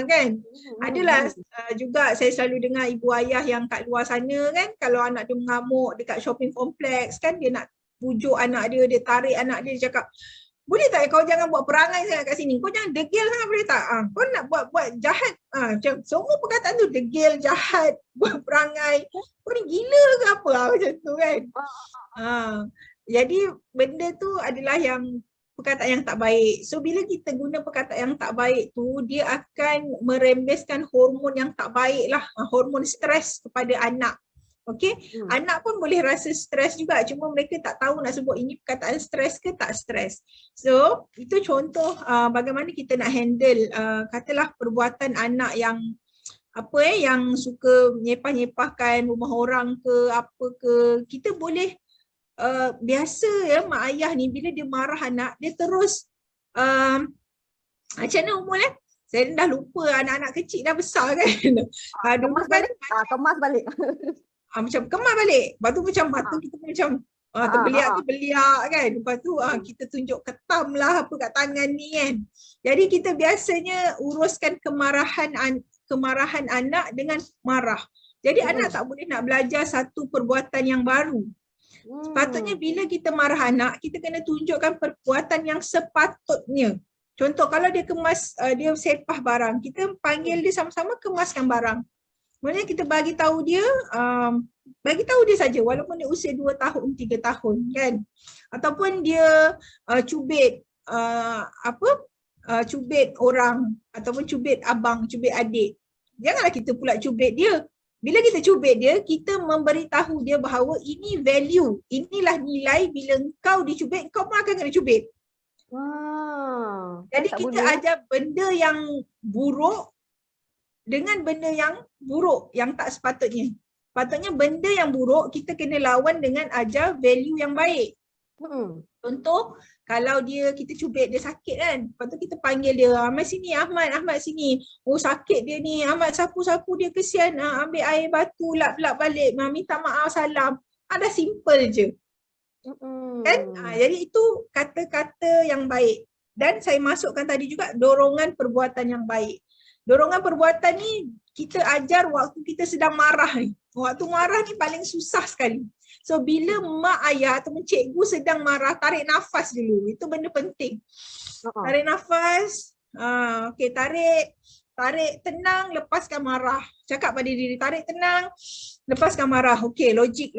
Kan? Adalah juga saya selalu dengar ibu ayah yang kat luar sana kan, kalau anak dia mengamuk dekat shopping complex kan, dia nak pujuk anak dia, dia tarik anak dia, dia cakap, boleh tak kau jangan buat perangai sangat kat sini, kau jangan degil sangat, boleh tak? Kau nak buat jahat, macam semua perkataan tu degil, jahat, buat perangai, kau ni gila ke apa, macam tu kan. Jadi benda tu adalah yang perkataan yang tak baik. So bila kita guna perkataan yang tak baik tu, dia akan merembeskan hormon yang tak baik lah, hormon stres kepada anak. Okey, anak pun boleh rasa stres juga, cuma mereka tak tahu nak sebut ini perkataan stres ke tak stres. So, itu contoh bagaimana kita nak handle katalah perbuatan anak yang yang suka nyepah-nyepahkan rumah orang ke apa ke. Kita boleh biasa ya mak ayah ni bila dia marah anak, dia terus macam mana umur saya dah lupa, anak-anak kecil dah besar kan. Kemas balik. Kemas balik. Macam kemas balik. Lepas tu macam mata kita macam terbeliak-terbeliak kan. Lepas tu kita tunjuk ketam lah apa kat tangan ni kan. Jadi kita biasanya uruskan kemarahan anak dengan marah. Jadi anak tak boleh nak belajar satu perbuatan yang baru. Sepatutnya bila kita marah anak, kita kena tunjukkan perbuatan yang sepatutnya. Contoh kalau dia dia sepah barang, kita panggil dia sama-sama kemaskan barang. Maksudnya kita bagi tahu dia saja walaupun dia usia 2 tahun, 3 tahun kan. Ataupun dia cubit cubit orang ataupun cubit abang, cubit adik. Janganlah kita pula cubit dia. Bila kita cubit dia, kita memberitahu dia bahawa ini value, inilah nilai bila kau dicubit, kau pun akan kena cubit. Jadi kita ajar benda yang buruk dengan benda yang buruk yang tak sepatutnya. Patutnya benda yang buruk kita kena lawan dengan ajar value yang baik. Contoh, kalau kita cubit dia sakit kan, lepas tu kita panggil dia, Ahmad sini, Ahmad sini. Oh sakit dia ni, Ahmad sapu-sapu dia kesian, ambil air batu, lap-lap balik, minta maaf, salam. Dah simple je. Kan? Jadi itu kata-kata yang baik. Dan saya masukkan tadi juga dorongan perbuatan yang baik. Dorongan perbuatan ni kita ajar waktu kita sedang marah ni. Waktu marah ni paling susah sekali. So bila mak ayah atau cikgu sedang marah, tarik nafas dulu. Itu benda penting. Tarik nafas. Okey, tarik tenang, lepaskan marah. Cakap pada diri, tarik tenang, lepaskan marah. Okey, logik,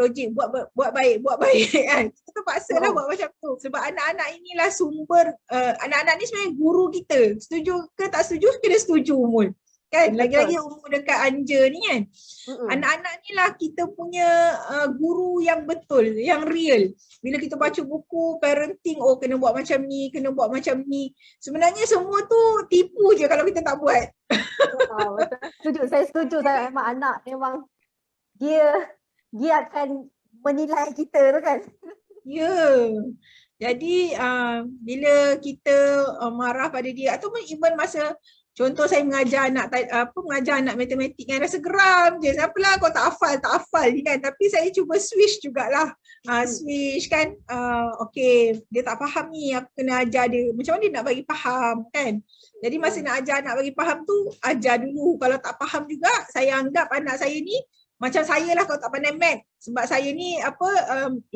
buat baik kan. Kita terpaksalah buat macam tu. Sebab anak-anak inilah sumber, anak-anak ni sebenarnya guru kita. Setuju ke tak setuju, kena setuju Umul. Kan, lagi-lagi umur dekat Anja ni kan. Anak-anak ni lah kita punya guru yang betul, yang real. Bila kita baca buku parenting, kena buat macam ni, kena buat macam ni. Sebenarnya semua tu tipu je kalau kita tak buat. Betul. Saya setuju. Saya memang anak memang dia akan menilai kita tu kan. Ya. Jadi bila kita marah pada dia ataupun even masa contoh saya mengajar anak matematik kan, rasa geram je. Siapalah kau tak hafal ni kan. Tapi saya cuba switch jugalah. Switch kan. Okay, dia tak faham ni, aku kena ajar dia. Macam mana dia nak bagi faham kan. Jadi masa nak ajar nak bagi faham tu, ajar dulu. Kalau tak faham juga, saya anggap anak saya ni macam saya lah kalau tak pandai math. Sebab saya ni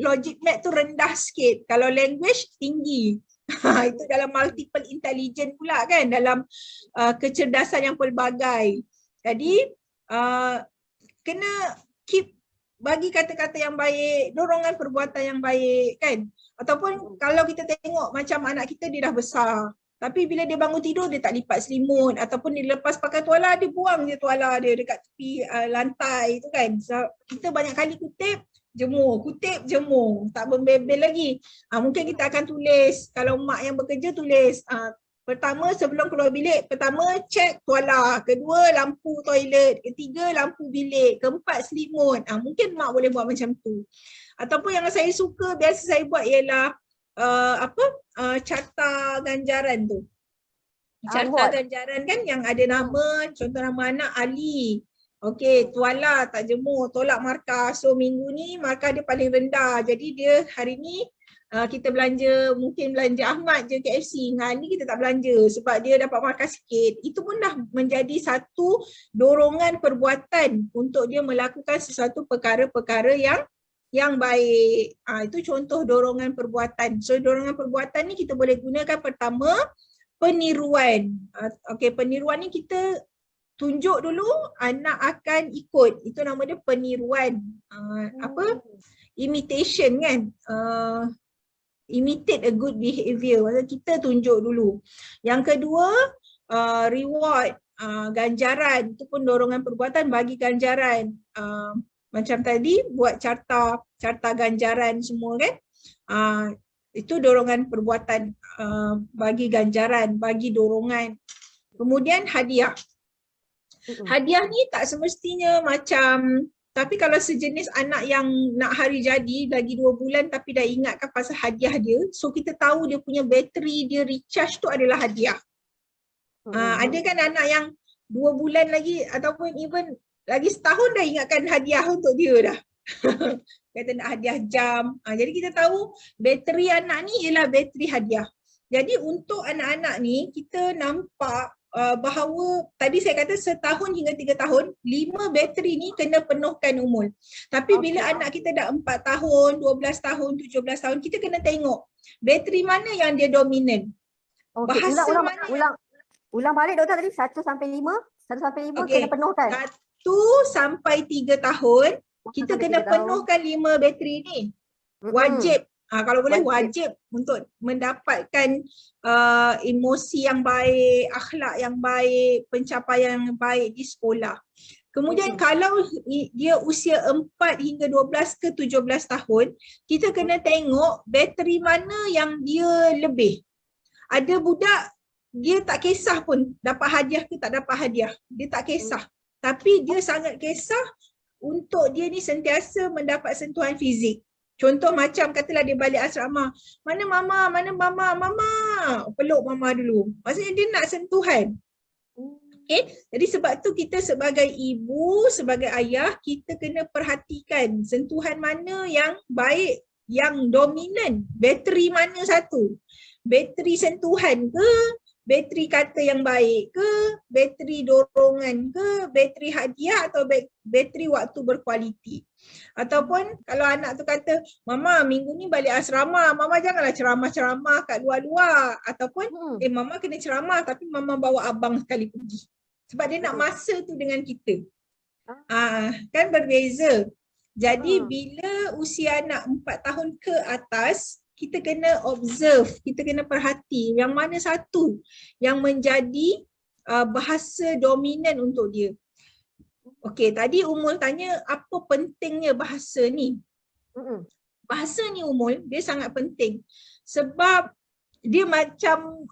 logic math tu rendah sikit. Kalau language tinggi. Itu dalam multiple intelligence pula kan, dalam kecerdasan yang pelbagai. Jadi kena keep bagi kata-kata yang baik, dorongan perbuatan yang baik kan. Ataupun kalau kita tengok macam anak kita dia dah besar, tapi bila dia bangun tidur dia tak lipat selimut, ataupun dia lepas pakai tuala dia buang je tuala dia dekat tepi lantai tu kan. So, kita banyak kali kutip jemur, tak membebel lagi. Mungkin kita akan tulis, kalau mak yang bekerja tulis, pertama sebelum keluar bilik, pertama cek tuala, kedua lampu toilet, ketiga lampu bilik, keempat selimut. Mungkin mak boleh buat macam tu. Ataupun yang saya suka biasa saya buat ialah carta ganjaran tu. Carta ganjaran kan yang ada nama, contoh nama anak Ali. Okey, tuala tak jemur, tolak markah. So minggu ni markah dia paling rendah. Jadi dia hari ni kita mungkin belanja Ahmad je KFC. Hari ni kita tak belanja sebab dia dapat markah sikit. Itu pun dah menjadi satu dorongan perbuatan untuk dia melakukan sesuatu perkara-perkara yang baik. Itu contoh dorongan perbuatan. So dorongan perbuatan ni kita boleh gunakan pertama peniruan. Okey, peniruan ni kita tunjuk dulu, anak akan ikut. Itu nama dia peniruan. Imitation kan. Imitate a good behavior. Maksudnya kita tunjuk dulu. Yang kedua, reward, ganjaran. Itu pun dorongan perbuatan, bagi ganjaran. Macam tadi buat carta ganjaran semua kan. Itu dorongan perbuatan, bagi ganjaran, bagi dorongan. Kemudian hadiah. Hadiah ni tak semestinya macam, tapi kalau sejenis anak yang nak hari jadi lagi 2 bulan tapi dah ingatkan pasal hadiah dia, so kita tahu dia punya bateri dia recharge tu adalah hadiah. Ada kan anak yang 2 bulan lagi ataupun even lagi setahun dah ingatkan hadiah untuk dia dah. Kata nak hadiah jam. Jadi kita tahu bateri anak ni ialah bateri hadiah. Jadi untuk anak-anak ni kita nampak bahawa tadi saya kata setahun hingga 3 tahun, 5 bateri ni kena penuhkan umur. Tapi bila anak kita dah 4 tahun, 12 tahun, 17 tahun, kita kena tengok bateri mana yang dia dominan. Bahasa ulang balik doktor tadi 1 sampai 5 kena penuhkan. 1 sampai 3 tahun kita kena penuhkan 5 bateri ni. Wajib. Kalau boleh wajib untuk mendapatkan emosi yang baik, akhlak yang baik, pencapaian yang baik di sekolah. Kemudian kalau dia usia 4 hingga 12 ke 17 tahun, kita kena tengok bateri mana yang dia lebih. Ada budak dia tak kisah pun dapat hadiah ke tak dapat hadiah. Dia tak kisah. Tapi dia sangat kisah untuk dia ni sentiasa mendapat sentuhan fizik. Contoh macam katalah dia balik asrama, mana mama, mana mama, mama, peluk mama dulu. Maksudnya dia nak sentuhan. Okay? Jadi sebab tu kita sebagai ibu, sebagai ayah, kita kena perhatikan sentuhan mana yang baik, yang dominan. Bateri mana satu? Bateri sentuhan ke? Bateri kata yang baik ke? Bateri dorongan ke? Bateri hadiah atau bateri waktu berkualiti? Ataupun kalau anak tu kata, mama minggu ni balik asrama, mama janganlah ceramah-ceramah kat luar-luar. Ataupun, mama kena ceramah tapi mama bawa abang sekali pergi. Sebab dia nak masa tu dengan kita. Kan berbeza. Jadi bila usia anak 4 tahun ke atas, kita kena observe, kita kena perhati yang mana satu yang menjadi bahasa dominan untuk dia. Okey, tadi Umul tanya apa pentingnya bahasa ni. Bahasa ni Umul, dia sangat penting. Sebab dia macam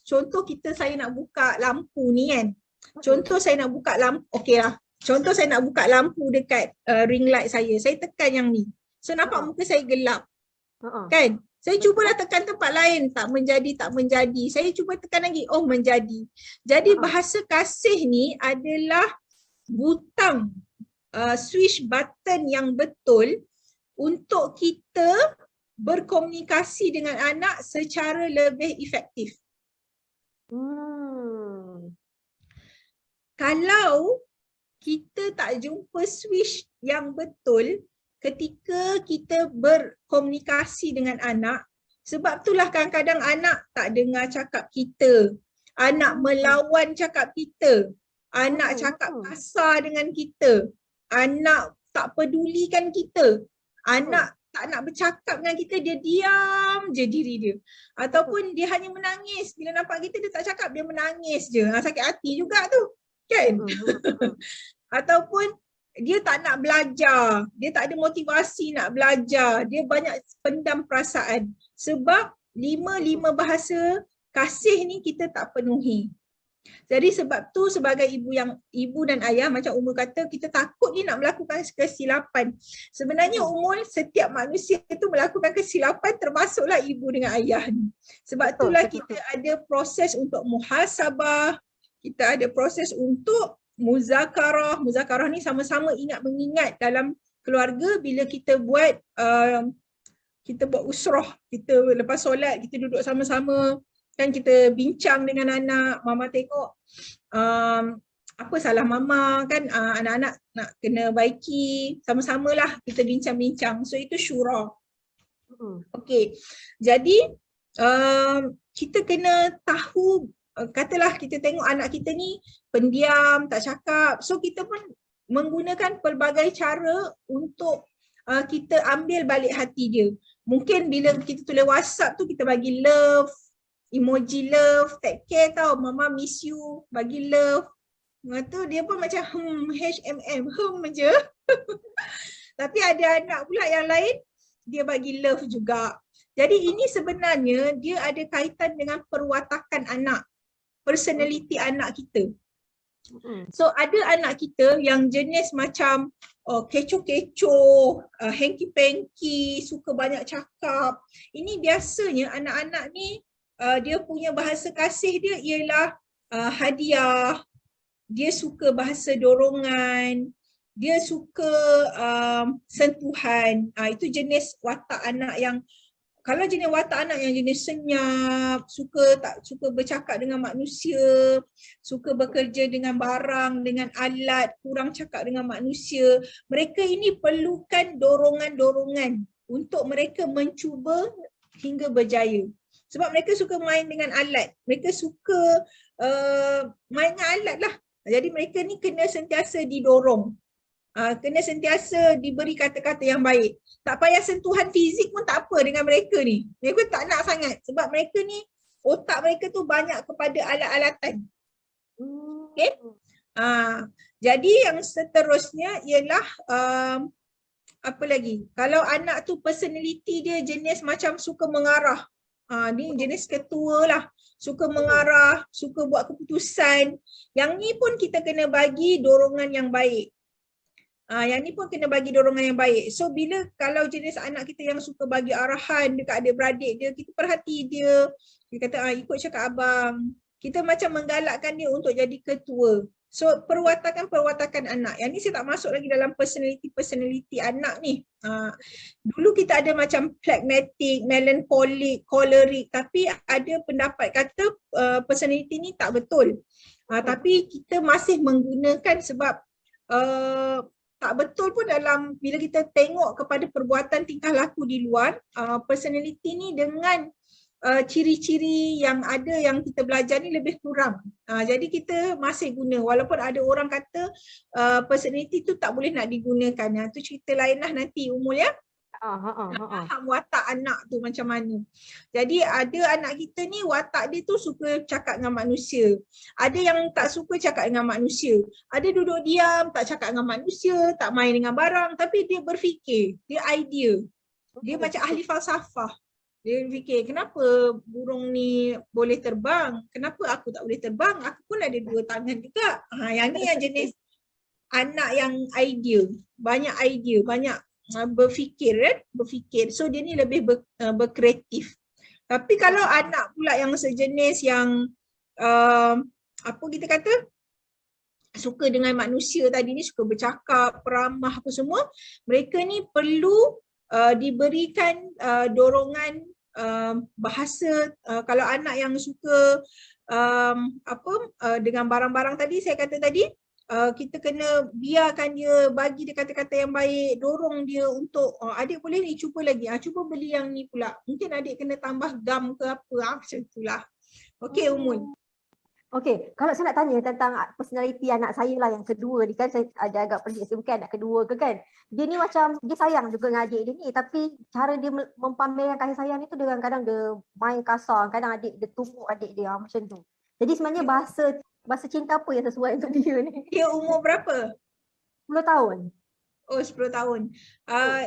contoh saya nak buka lampu ni kan. Contoh saya nak buka lampu, okey lah. Contoh saya nak buka lampu dekat ring light saya. Saya tekan yang ni. So nampak muka saya gelap. Kan? Saya cubalah tekan tempat lain, tak menjadi. Saya cuba tekan lagi, oh menjadi. Jadi bahasa kasih ni adalah butang switch button yang betul untuk kita berkomunikasi dengan anak secara lebih efektif. Kalau kita tak jumpa switch yang betul ketika kita berkomunikasi dengan anak, sebab itulah kadang-kadang anak tak dengar cakap kita, anak melawan cakap kita, anak cakap kasar dengan kita, anak tak pedulikan kita, anak tak nak bercakap dengan kita, dia diam je diri dia. Ataupun dia hanya menangis, bila nampak kita dia tak cakap, dia menangis je. Sakit hati juga tu. Kan? Ataupun dia tak nak belajar, dia tak ada motivasi nak belajar, dia banyak pendam perasaan. Sebab lima bahasa kasih ni kita tak penuhi. Jadi sebab tu sebagai ibu dan ayah, macam Umul kata, kita takut ni nak melakukan kesilapan. Sebenarnya Umul, setiap manusia itu melakukan kesilapan, termasuklah ibu dengan ayah ni. Sebab itulah kita ada proses untuk muhasabah, kita ada proses untuk muzakarah. Muzakarah ni sama-sama ingat mengingat dalam keluarga. Bila kita buat usrah, kita lepas solat kita duduk sama-sama, kan kita bincang dengan anak, mama tengok apa salah mama, kan anak-anak nak kena baiki, sama-samalah kita bincang-bincang. So itu syura. Okey. Jadi kita kena tahu, katalah kita tengok anak kita ni pendiam, tak cakap. So kita pun menggunakan pelbagai cara untuk kita ambil balik hati dia. Mungkin bila kita tulis WhatsApp tu, kita bagi love, emoji love, take care tau, mama miss you, bagi love. Tu dia pun macam HMM, je. Tapi ada anak pula yang lain, dia bagi love juga. Jadi ini sebenarnya dia ada kaitan dengan perwatakan anak, personality anak kita. So ada anak kita yang jenis macam kecoh-kecoh, hanky-panky, suka banyak cakap. Ini biasanya anak-anak ni dia punya bahasa kasih dia ialah hadiah, dia suka bahasa dorongan, dia suka sentuhan. Itu jenis watak anak yang, kalau jenis watak anak yang jenis senyap, suka bercakap dengan manusia, suka bekerja dengan barang, dengan alat, kurang cakap dengan manusia, mereka ini perlukan dorongan-dorongan untuk mereka mencuba hingga berjaya. Sebab mereka suka main dengan alat, mereka suka main dengan alat lah. Jadi mereka ni kena sentiasa didorong. Kena sentiasa diberi kata-kata yang baik. Tak payah sentuhan fizik pun tak apa dengan mereka ni. Mereka tak nak sangat sebab mereka ni, otak mereka tu banyak kepada alat-alatan. Okay? Jadi yang seterusnya ialah apa lagi? Kalau anak tu personality dia jenis macam suka mengarah. Ni jenis ketua lah. Suka mengarah, suka buat keputusan. Yang ni pun kita kena bagi dorongan yang baik. Yang ni pun kena bagi dorongan yang baik. So bila kalau jenis anak kita yang suka bagi arahan dekat adik-beradik dia, kita perhati dia. Dia kata ikut cakap abang. Kita macam menggalakkan dia untuk jadi ketua. So perwatakan anak. Yang ni saya tak masuk lagi dalam personality anak ni. Dulu kita ada macam phlegmatic, melancholic, choleric, tapi ada pendapat kata personality ni tak betul. Tapi kita masih menggunakan sebab tak betul pun dalam bila kita tengok kepada perbuatan tingkah laku di luar, personality ni dengan ciri-ciri yang ada yang kita belajar ni lebih kurang. Jadi kita masih guna walaupun ada orang kata personality tu tak boleh nak digunakan. Tu cerita lain lah nanti Umul ya. Faham watak anak tu macam mana. Jadi ada anak kita ni watak dia tu suka cakap dengan manusia. Ada yang tak suka cakap dengan manusia. Ada duduk diam, tak cakap dengan manusia, tak main dengan barang, tapi dia berfikir, dia idea. Dia macam ahli falsafah. Dia fikir kenapa burung ni boleh terbang, kenapa aku tak boleh terbang, aku pun ada 2 tangan juga. Yang ni yang jenis anak yang idea, banyak idea, banyak berfikir kan, berfikir. So dia ni lebih berkreatif. Tapi kalau anak pula yang sejenis yang apa kita kata suka dengan manusia tadi ni, suka bercakap, peramah apa semua, mereka ni perlu diberikan dorongan bahasa. Kalau anak yang suka dengan barang-barang tadi saya kata tadi, kita kena biarkan dia, bagi dia kata-kata yang baik, dorong dia untuk adik boleh ni cuba lagi, cuba beli yang ni pula, mungkin adik kena tambah gam ke apa, macam itulah. Okey Umul. Okey, kalau saya nak tanya tentang personality anak saya lah yang kedua ni kan, saya ada agak pelik bukan anak kedua ke kan. Dia ni macam dia sayang juga dengan adik dia ni, tapi cara dia mempamerkan kasih sayang ni tu kadang-kadang dia main kasar, kadang adik dia tumbuk adik dia macam tu. Jadi sebenarnya bahasa cinta apa yang sesuai untuk dia ni? Dia umur berapa? 10 tahun. Oh 10 tahun.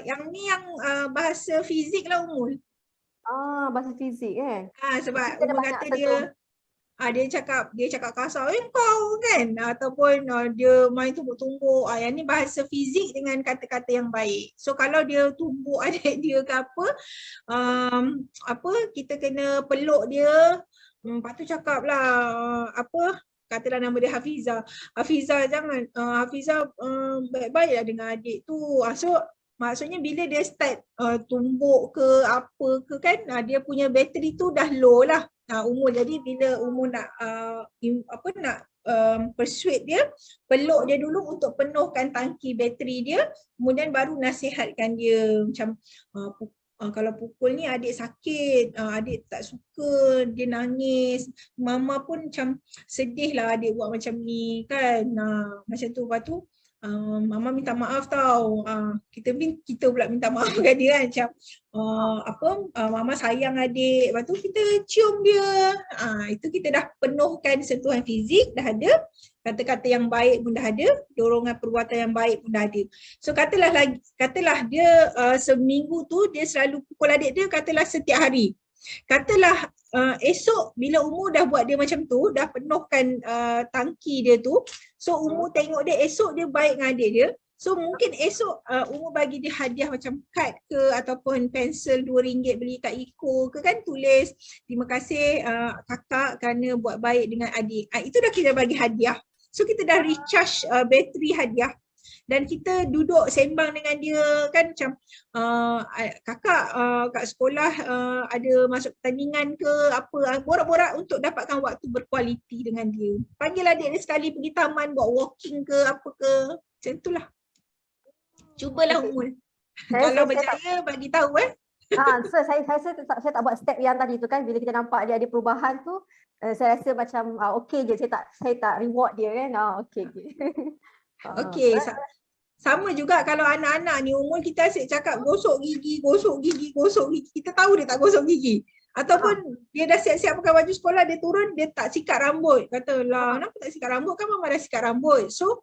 Yang ni yang bahasa fizik lah Umul. Bahasa fizik kan? Sebab Umul kata dia cakap kasar, kau kan, ataupun dia main tumbuk-tumbuk. Yang ni bahasa fizik dengan kata-kata yang baik. So kalau dia tumbuk adik dia ke apa, kita kena peluk dia. Lepas tu cakap lah katalah nama dia Hafizah. Hafizah jangan, Hafizah baik-baiklah dengan adik tu. So maksudnya bila dia start tumbuk ke apa ke kan, dia punya bateri tu dah low lah umur. Jadi bila umur nak persuade dia, peluk dia dulu untuk penuhkan tangki bateri dia, kemudian baru nasihatkan dia macam kalau pukul ni adik sakit, adik tak suka, dia nangis, mama pun macam sedih lah adik buat macam ni kan, macam tu. Lepas tu mama minta maaf tau, kita pula minta maaf kat dia kan, macam mama sayang adik. Lepas tu kita cium dia, itu kita dah penuhkan sentuhan fizik, dah ada kata-kata yang baik pun dah ada, dorongan perbuatan yang baik pun dah ada. So katalah dia seminggu tu dia selalu pukul adik dia, katalah setiap hari. Katalah esok bila umur dah buat dia macam tu, dah penuhkan tangki dia tu, so umur tengok dia esok dia baik dengan adik dia, so mungkin esok umur bagi dia hadiah macam kad ke ataupun pensel RM2 beli kat Iko ke kan, tulis terima kasih kakak kerana buat baik dengan adik. Itu dah kita bagi hadiah. So kita dah recharge bateri hadiah. Dan kita duduk sembang dengan dia kan, macam kakak kat sekolah ada masuk pertandingan ke apa, borak-borak untuk dapatkan waktu berkualiti dengan dia. Panggil adik dia sekali pergi taman buat walking ke apa ke, macam itulah. Cubalah Umul. Kalau berjaya bagi tahu So saya tak buat step yang tadi tu kan, bila kita nampak dia ada perubahan tu, saya rasa macam okey je, saya tak reward dia kan. Okey. Okey, sama juga kalau anak-anak ni umur kita asyik cakap gosok gigi. Kita tahu dia tak gosok gigi. Ataupun dia dah siap-siap pakai baju sekolah, dia turun, dia tak sikat rambut. Kata lah, kenapa tak sikat rambut, kan mama dah sikat rambut. So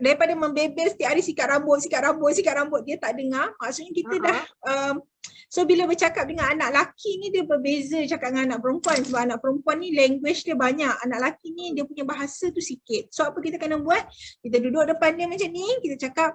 daripada membebel setiap hari sikat rambut, dia tak dengar. Maksudnya kita dah so bila bercakap dengan anak lelaki ni dia berbeza cakap dengan anak perempuan, sebab anak perempuan ni language dia banyak, anak lelaki ni dia punya bahasa tu sikit. So apa kita kena buat? Kita duduk depan dia macam ni, kita cakap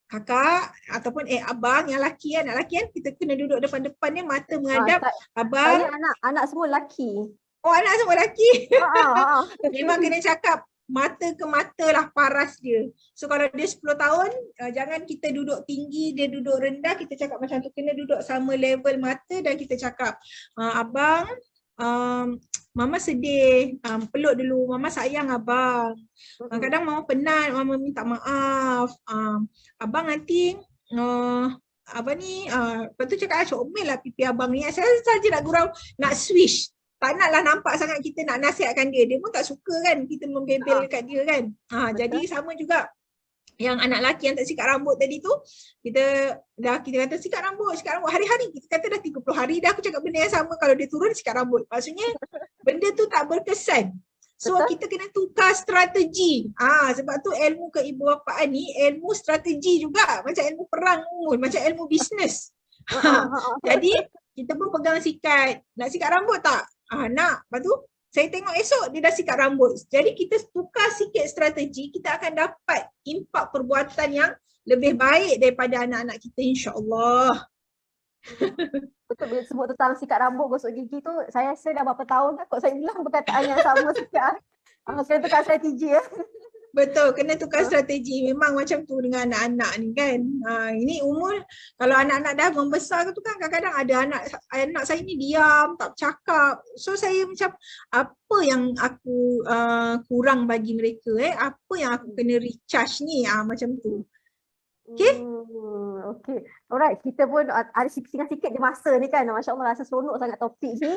kakak ataupun abang yang laki kan, anak laki kan kita kena duduk depan-depan ni, mata Ah, menghadap saya abang. anak semua lelaki. Oh, anak semua lelaki. Ah. Memang kena cakap mata ke mata lah paras dia. So kalau dia 10 tahun, jangan kita duduk tinggi, dia duduk rendah, kita cakap macam tu. Kena duduk sama level mata dan kita cakap, abang, mama sedih, peluk dulu, mama sayang abang. Kadang mama penat, mama minta maaf. Abang nanti, abang ni, lepas tu cakap comel lah pipi abang ni. Saya saja nak gurau, nak swish. Tak naklah nampak sangat kita nak nasihatkan dia. Dia pun tak suka kan kita membebel kat dia kan. Jadi sama juga yang anak lelaki yang tak sikat rambut tadi tu, kita kata sikat rambut hari-hari. Kita kata dah 30 hari dah aku cakap benda yang sama, kalau dia turun sikat rambut. Maksudnya benda tu tak berkesan. So kita kena tukar strategi. Sebab tu ilmu keibubapaan ni ilmu strategi juga, macam ilmu perang, macam ilmu bisnes. Jadi kita pun pegang sikat. Nak sikat rambut tak? Nak. Lepas tu saya tengok esok dia dah sikat rambut. Jadi kita tukar sikit strategi, kita akan dapat impak perbuatan yang lebih baik daripada anak-anak kita, insya-Allah. Betul, bila sebut tentang sikat rambut, gosok gigi tu, saya rasa dah berapa tahun dah kot saya bilang perkataan yang sama sekarang. Saya tukar strategi ya. Betul, kena tukar strategi. Memang macam tu dengan anak-anak ni kan. Ini umur, kalau anak-anak dah membesar tu kan, kadang-kadang ada anak saya ni diam, tak bercakap. So saya macam, apa yang aku kurang bagi mereka, apa yang aku kena recharge ni, macam tu. Okay? Okay. Alright, kita pun ada sikit-sikit je masa ni kan. Masya Allah, rasa seronok sangat topik ni.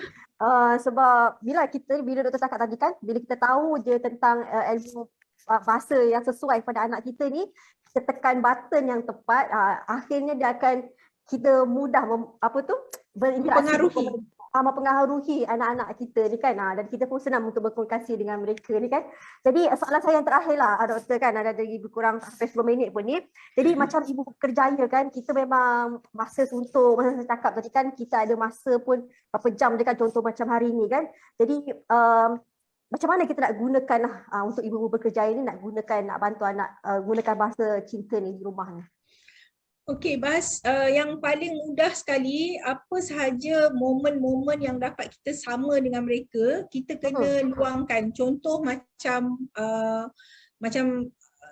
Sebab bila duduk cakap tadi kan, bila kita tahu je tentang ilmu bahasa yang sesuai pada anak kita ni, kita tekan button yang tepat, akhirnya dia akan kita mudah berinteraksi, mempengaruhi anak-anak kita ni kan, dan kita pun senang untuk berkomunikasi dengan mereka ni kan. Jadi soalan saya yang terakhir lah doktor kan, ada lebih kurang sampai 10 minit pun ni. Jadi macam ibu kerjaya kan, kita memang masa suntuk, masa saya cakap tadi kan, kita ada masa pun berapa jam je kan, contoh macam hari ni kan. Jadi macam mana kita nak gunakan untuk ibu-ibu bekerja ini, nak bantu anak gunakan bahasa cinta ni di rumah ni? Okey, yang paling mudah sekali, apa sahaja momen-momen yang dapat kita sama dengan mereka, kita kena luangkan. Contoh macam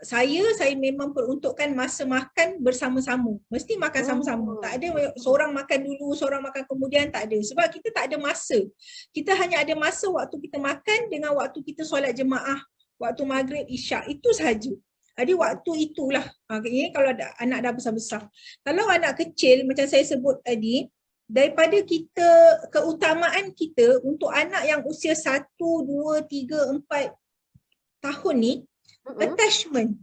saya memang peruntukkan masa makan bersama-sama. Mesti makan sama-sama. Tak ada seorang makan dulu, seorang makan kemudian, tak ada. Sebab kita tak ada masa. Kita hanya ada masa waktu kita makan dengan waktu kita solat jemaah, waktu maghrib, isyak. Itu sahaja. Jadi waktu itulah. Ini kalau anak dah besar-besar. Kalau anak kecil, macam saya sebut tadi, daripada keutamaan kita untuk anak yang usia 1, 2, 3, 4 tahun ni, attachment.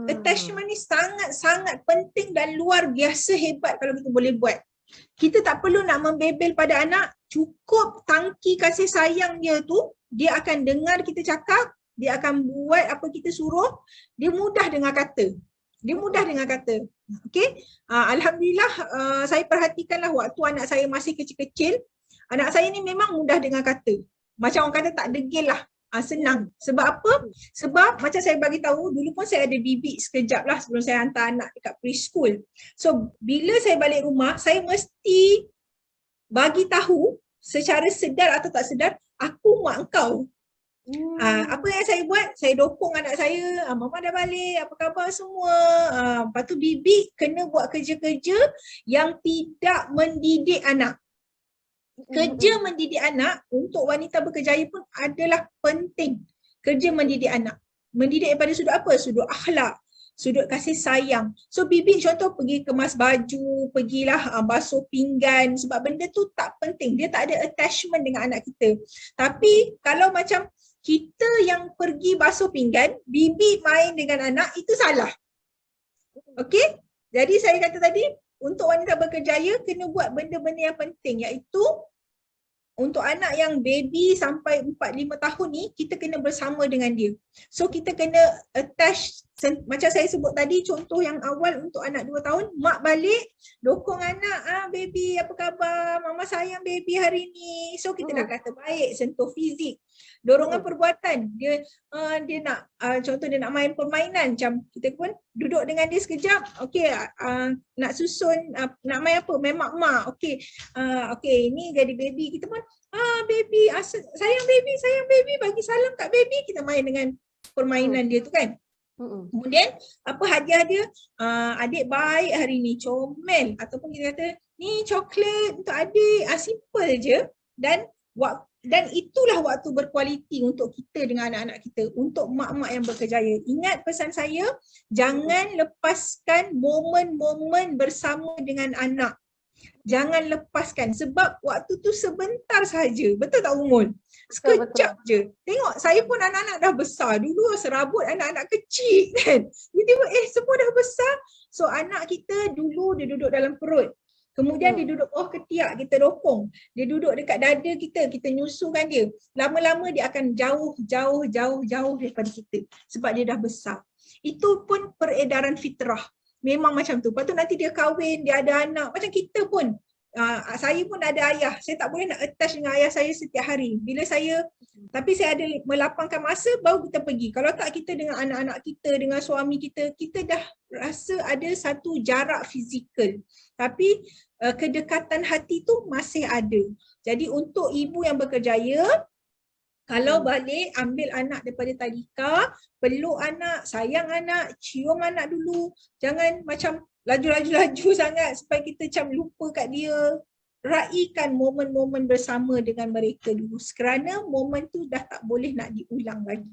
Attachment ni sangat-sangat penting dan luar biasa hebat kalau kita boleh buat. Kita tak perlu nak membebel pada anak, cukup tangki kasih sayang dia tu, dia akan dengar kita cakap, dia akan buat apa kita suruh, dia mudah dengar kata. Okay? Alhamdulillah, saya perhatikanlah waktu anak saya masih kecil-kecil, anak saya ni memang mudah dengar kata. Macam orang kata tak degil lah. Senang. Sebab apa? Sebab macam saya bagi tahu, dulu pun saya ada bibik sekejap lah sebelum saya hantar anak dekat preschool. So bila saya balik rumah, saya mesti bagi tahu secara sedar atau tak sedar, aku mak engkau. Apa yang saya buat? Saya dokong anak saya, mama dah balik, apa khabar semua. Lepas tu bibik kena buat kerja-kerja yang tidak mendidik anak. Kerja mendidik anak untuk wanita berkerjaya pun adalah penting. Kerja mendidik anak. Mendidik daripada sudut apa? Sudut akhlak, sudut kasih sayang. So bibik contoh pergi kemas baju, pergilah basuh pinggan, sebab benda tu tak penting. Dia tak ada attachment dengan anak kita. Tapi kalau macam kita yang pergi basuh pinggan, bibik main dengan anak, itu salah. Okey? Jadi saya kata tadi, untuk wanita berkerjaya kena buat benda-benda yang penting, iaitu untuk anak yang baby sampai 4-5 tahun ni, kita kena bersama dengan dia. So kita kena attach macam saya sebut tadi, contoh yang awal untuk anak 2 tahun, mak balik dokong anak, baby apa khabar, mama sayang baby hari ni. So kita dah kata baik, sentuh fizik. Dorongan perbuatan, dia nak contoh dia nak main permainan, macam kita pun duduk dengan dia sekejap, okey, nak susun, nak main apa, main mak-mak, okey, okey ni jadi baby, kita pun baby, sayang baby, bagi salam kat baby, kita main dengan permainan dia tu kan. Kemudian apa hadiah dia, adik baik hari ni, comel, ataupun kita kata ni coklat untuk adik, simple je. Dan itulah waktu berkualiti untuk kita dengan anak-anak kita, untuk mak-mak yang berkejaya. Ingat pesan saya, jangan lepaskan momen-momen bersama dengan anak. Jangan lepaskan, sebab waktu tu sebentar saja. Betul tak Umul? Sekejap je. Tengok, saya pun anak-anak dah besar. Dulu serabut anak-anak kecil kan. Tiba-tiba semua dah besar. So anak kita dulu dia duduk dalam perut. Kemudian dia duduk bawah ketiak, kita rokong. Dia duduk dekat dada kita, kita nyusukan dia. Lama-lama dia akan jauh daripada kita. Sebab dia dah besar. Itu pun peredaran fitrah. Memang macam tu. Lepas tu nanti dia kahwin, dia ada anak. Macam kita pun. Saya pun ada ayah. Saya tak boleh nak attach dengan ayah saya setiap hari. Tapi saya ada melapangkan masa, baru kita pergi. Kalau tak, kita dengan anak-anak kita, dengan suami kita, kita dah rasa ada satu jarak fizikal. Tapi kedekatan hati tu masih ada. Jadi untuk ibu yang berkerjaya, kalau balik, ambil anak daripada tadika, peluk anak, sayang anak, cium anak dulu. Jangan macam laju-laju sangat supaya kita macam lupa kat dia. Raikan momen-momen bersama dengan mereka dulu. Kerana momen tu dah tak boleh nak diulang lagi.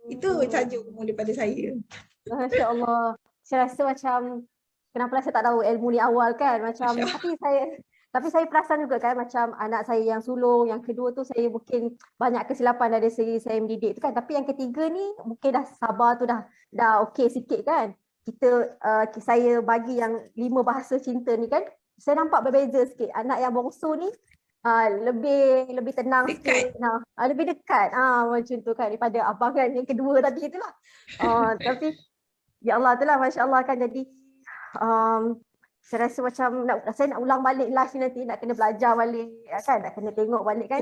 Itu saja daripada saya. Masya Allah. Saya rasa macam, kenapa saya tak tahu ilmu ni awal kan. Macam, tapi saya perasan juga kan, macam anak saya yang sulung, yang kedua tu saya mungkin banyak kesilapan dari segi saya mendidik tu kan. Tapi yang ketiga ni mungkin dah sabar tu dah okey sikit kan. Saya bagi yang 5 bahasa cinta ni kan, saya nampak berbeza sikit. Anak yang bongsu ni lebih tenang sikit. Lebih dekat. Macam tu kan, daripada abang kan yang kedua tadi itulah. Tapi ya Allah itulah, Masya Allah kan. Jadi saya rasa macam saya nak ulang balik live ni nanti, nak kena belajar balik kan, nak kena tengok balik kan.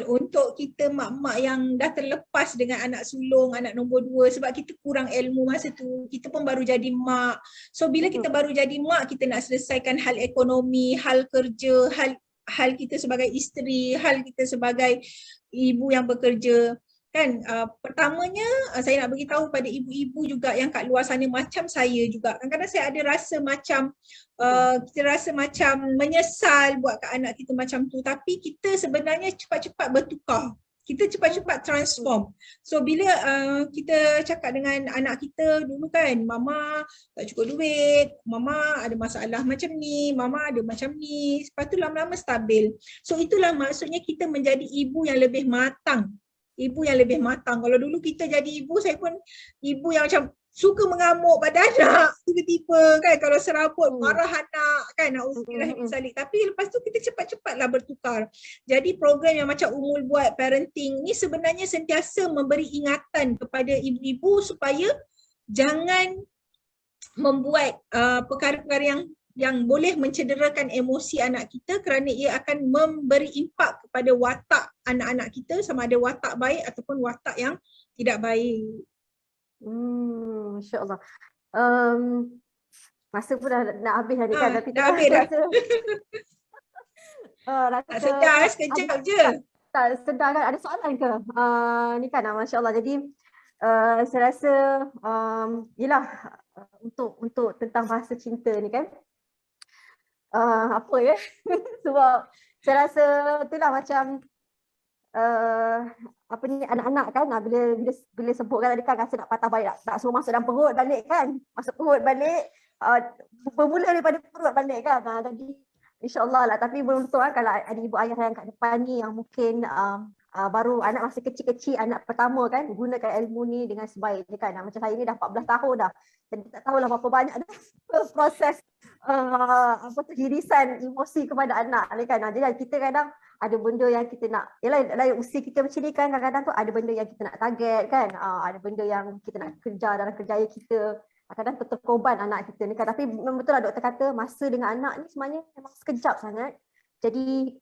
Untuk kita mak-mak yang dah terlepas dengan anak sulung, anak nombor 2, sebab kita kurang ilmu masa tu, kita pun baru jadi mak. So bila kita baru jadi mak, kita nak selesaikan hal ekonomi, hal kerja, hal kita sebagai isteri, hal kita sebagai ibu yang bekerja. Kan, pertamanya saya nak beritahu pada ibu-ibu juga yang kat luar sana macam saya juga. Kadang-kadang saya ada rasa macam kita rasa macam menyesal buat kat anak kita macam tu, tapi kita sebenarnya cepat-cepat bertukar. Kita cepat-cepat transform. So bila kita cakap dengan anak kita dulu kan, mama tak cukup duit, mama ada masalah macam ni, mama ada macam ni, lepas tu lama-lama stabil. So itulah maksudnya kita menjadi ibu yang lebih matang. Ibu yang lebih matang. Kalau dulu kita jadi ibu, saya pun ibu yang macam suka mengamuk pada anak tiba-tiba kan, kalau serabut marah anak kan, na'udzubillah. Tapi lepas tu kita cepat-cepatlah bertukar. Jadi program yang macam Umul buat, parenting ni sebenarnya sentiasa memberi ingatan kepada ibu-ibu supaya jangan membuat perkara-perkara yang boleh mencederakan emosi anak kita, kerana ia akan memberi impak kepada watak anak-anak kita, sama ada watak baik ataupun watak yang tidak baik. Masya Allah. Masa pun dah nak habis hari kan, tapi dah habis dah. Tak sedar, sekejap je. Tak sedar kan, ada soalan ke? Ni kan, Masya Allah. Jadi saya rasa yelah, untuk tentang bahasa cinta ni kan, apa ya sebab saya rasa itulah macam apa ni, anak-anak kan, bila sebutkan tadi kan, rasa nak patah balik, nak suruh masuk dalam perut balik kan, masuk perut balik, bermula daripada perut balik kan. Jadi insyaAllah lah, tapi belum tentu kan kalau ada ibu ayah yang kat depan ni yang mungkin baru anak masih kecil-kecil, anak pertama kan, gunakan ilmu ni dengan sebaik kan. Macam saya ni dah 14 tahun dah. Jadi tak tahulah berapa banyak dah proses apa tu, irisan emosi kepada anak ni kan. Jadi kita kadang ada benda yang kita nak, yalah dalam usia kita macam ni kan, kadang-kadang tu ada benda yang kita nak target kan. Ada benda yang kita nak kejar dalam kerjaya kita. Kadang terkorban anak kita ni kan. Tapi memang betul lah doktor kata masa dengan anak ni sebenarnya memang sekejap sangat. Jadi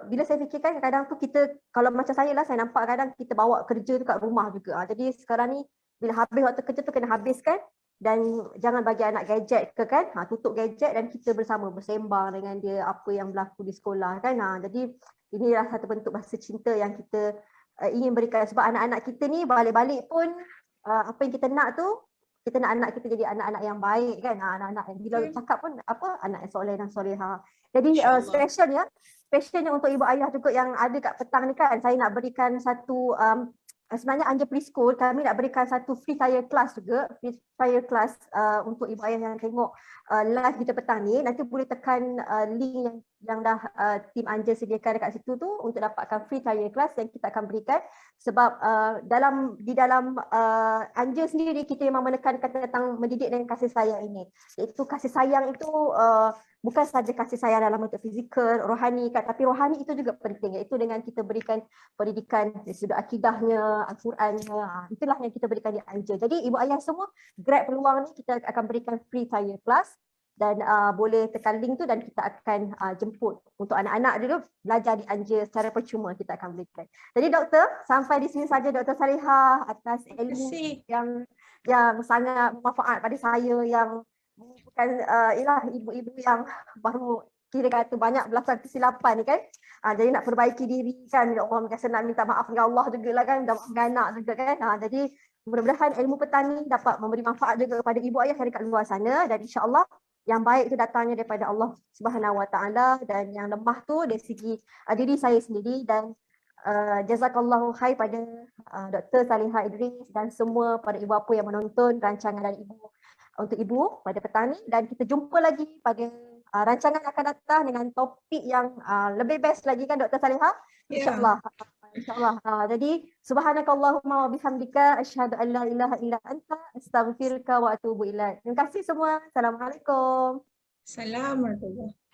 bila saya fikirkan kadang tu kita, kalau macam saya lah, saya nampak kadang kita bawa kerja tu kat rumah juga. Jadi sekarang ni bila habis waktu kerja tu kena habiskan dan jangan bagi anak gadget ke kan. Tutup gadget dan kita bersama bersembang dengan dia apa yang berlaku di sekolah kan. Jadi inilah satu bentuk bahasa cinta yang kita ingin berikan, sebab anak-anak kita ni balik-balik pun apa yang kita nak tu, kita nak anak kita jadi anak-anak yang baik kan. Anak-anak yang bila cakap pun apa, anak yang soleh dan soleha. Jadi specialnya untuk ibu ayah juga yang ada kat petang ni kan, saya nak berikan satu sebenarnya Anja Preschool kami nak berikan satu free trial class juga, free trial class untuk ibu ayah yang tengok live kita petang ni. Nanti boleh tekan link yang dah tim Anja sediakan dekat situ tu untuk dapatkan free trial class yang kita akan berikan. Sebab di dalam Anja sendiri kita memang menekankan tentang mendidik dengan kasih sayang ini. Iaitu kasih sayang itu bukan sahaja kasih sayang dalam bentuk fizikal, rohani kan, tapi rohani itu juga penting, iaitu dengan kita berikan pendidikan dari sudut akidahnya, Al-Qurannya. Itulah yang kita berikan di Anja. Jadi ibu ayah semua grab peluang ni, kita akan berikan free trial class dan boleh tekan link tu dan kita akan jemput untuk anak-anak dulu belajar di Anja secara percuma, kita akan berikan. Jadi doktor, sampai di sini saja Dr. Salihah atas ilmu yang sangat bermanfaat pada saya yang bukan ialah ibu-ibu yang baru kira kata banyak melakukan kesilapan ni kan. Jadi nak perbaiki diri kan, ya Allah, biasa nak minta maaf dengan Allah juga lah kan, minta maaf dengan anak juga kan. Jadi mudah-mudahan ilmu petani dapat memberi manfaat juga kepada ibu ayah yang dekat luar sana, dan insya-Allah yang baik itu datangnya daripada Allah Subhanahu Wa Taala dan yang lemah tu dari segi diri saya sendiri. Dan jazakallahu khair pada Dr. Salihah Idris dan semua pada ibu bapa yang menonton rancangan dari ibu untuk ibu pada petang ni, dan kita jumpa lagi pada rancangan akan datang dengan topik yang lebih best lagi kan Dr. Salihah, insya-Allah. InsyaAllah. Jadi subhanakallahumma wa bihamdika asyhadu an la ilaha illa anta astaghfiruka wa atubu ilaik. Terima kasih semua. Assalamualaikum. Assalamualaikum.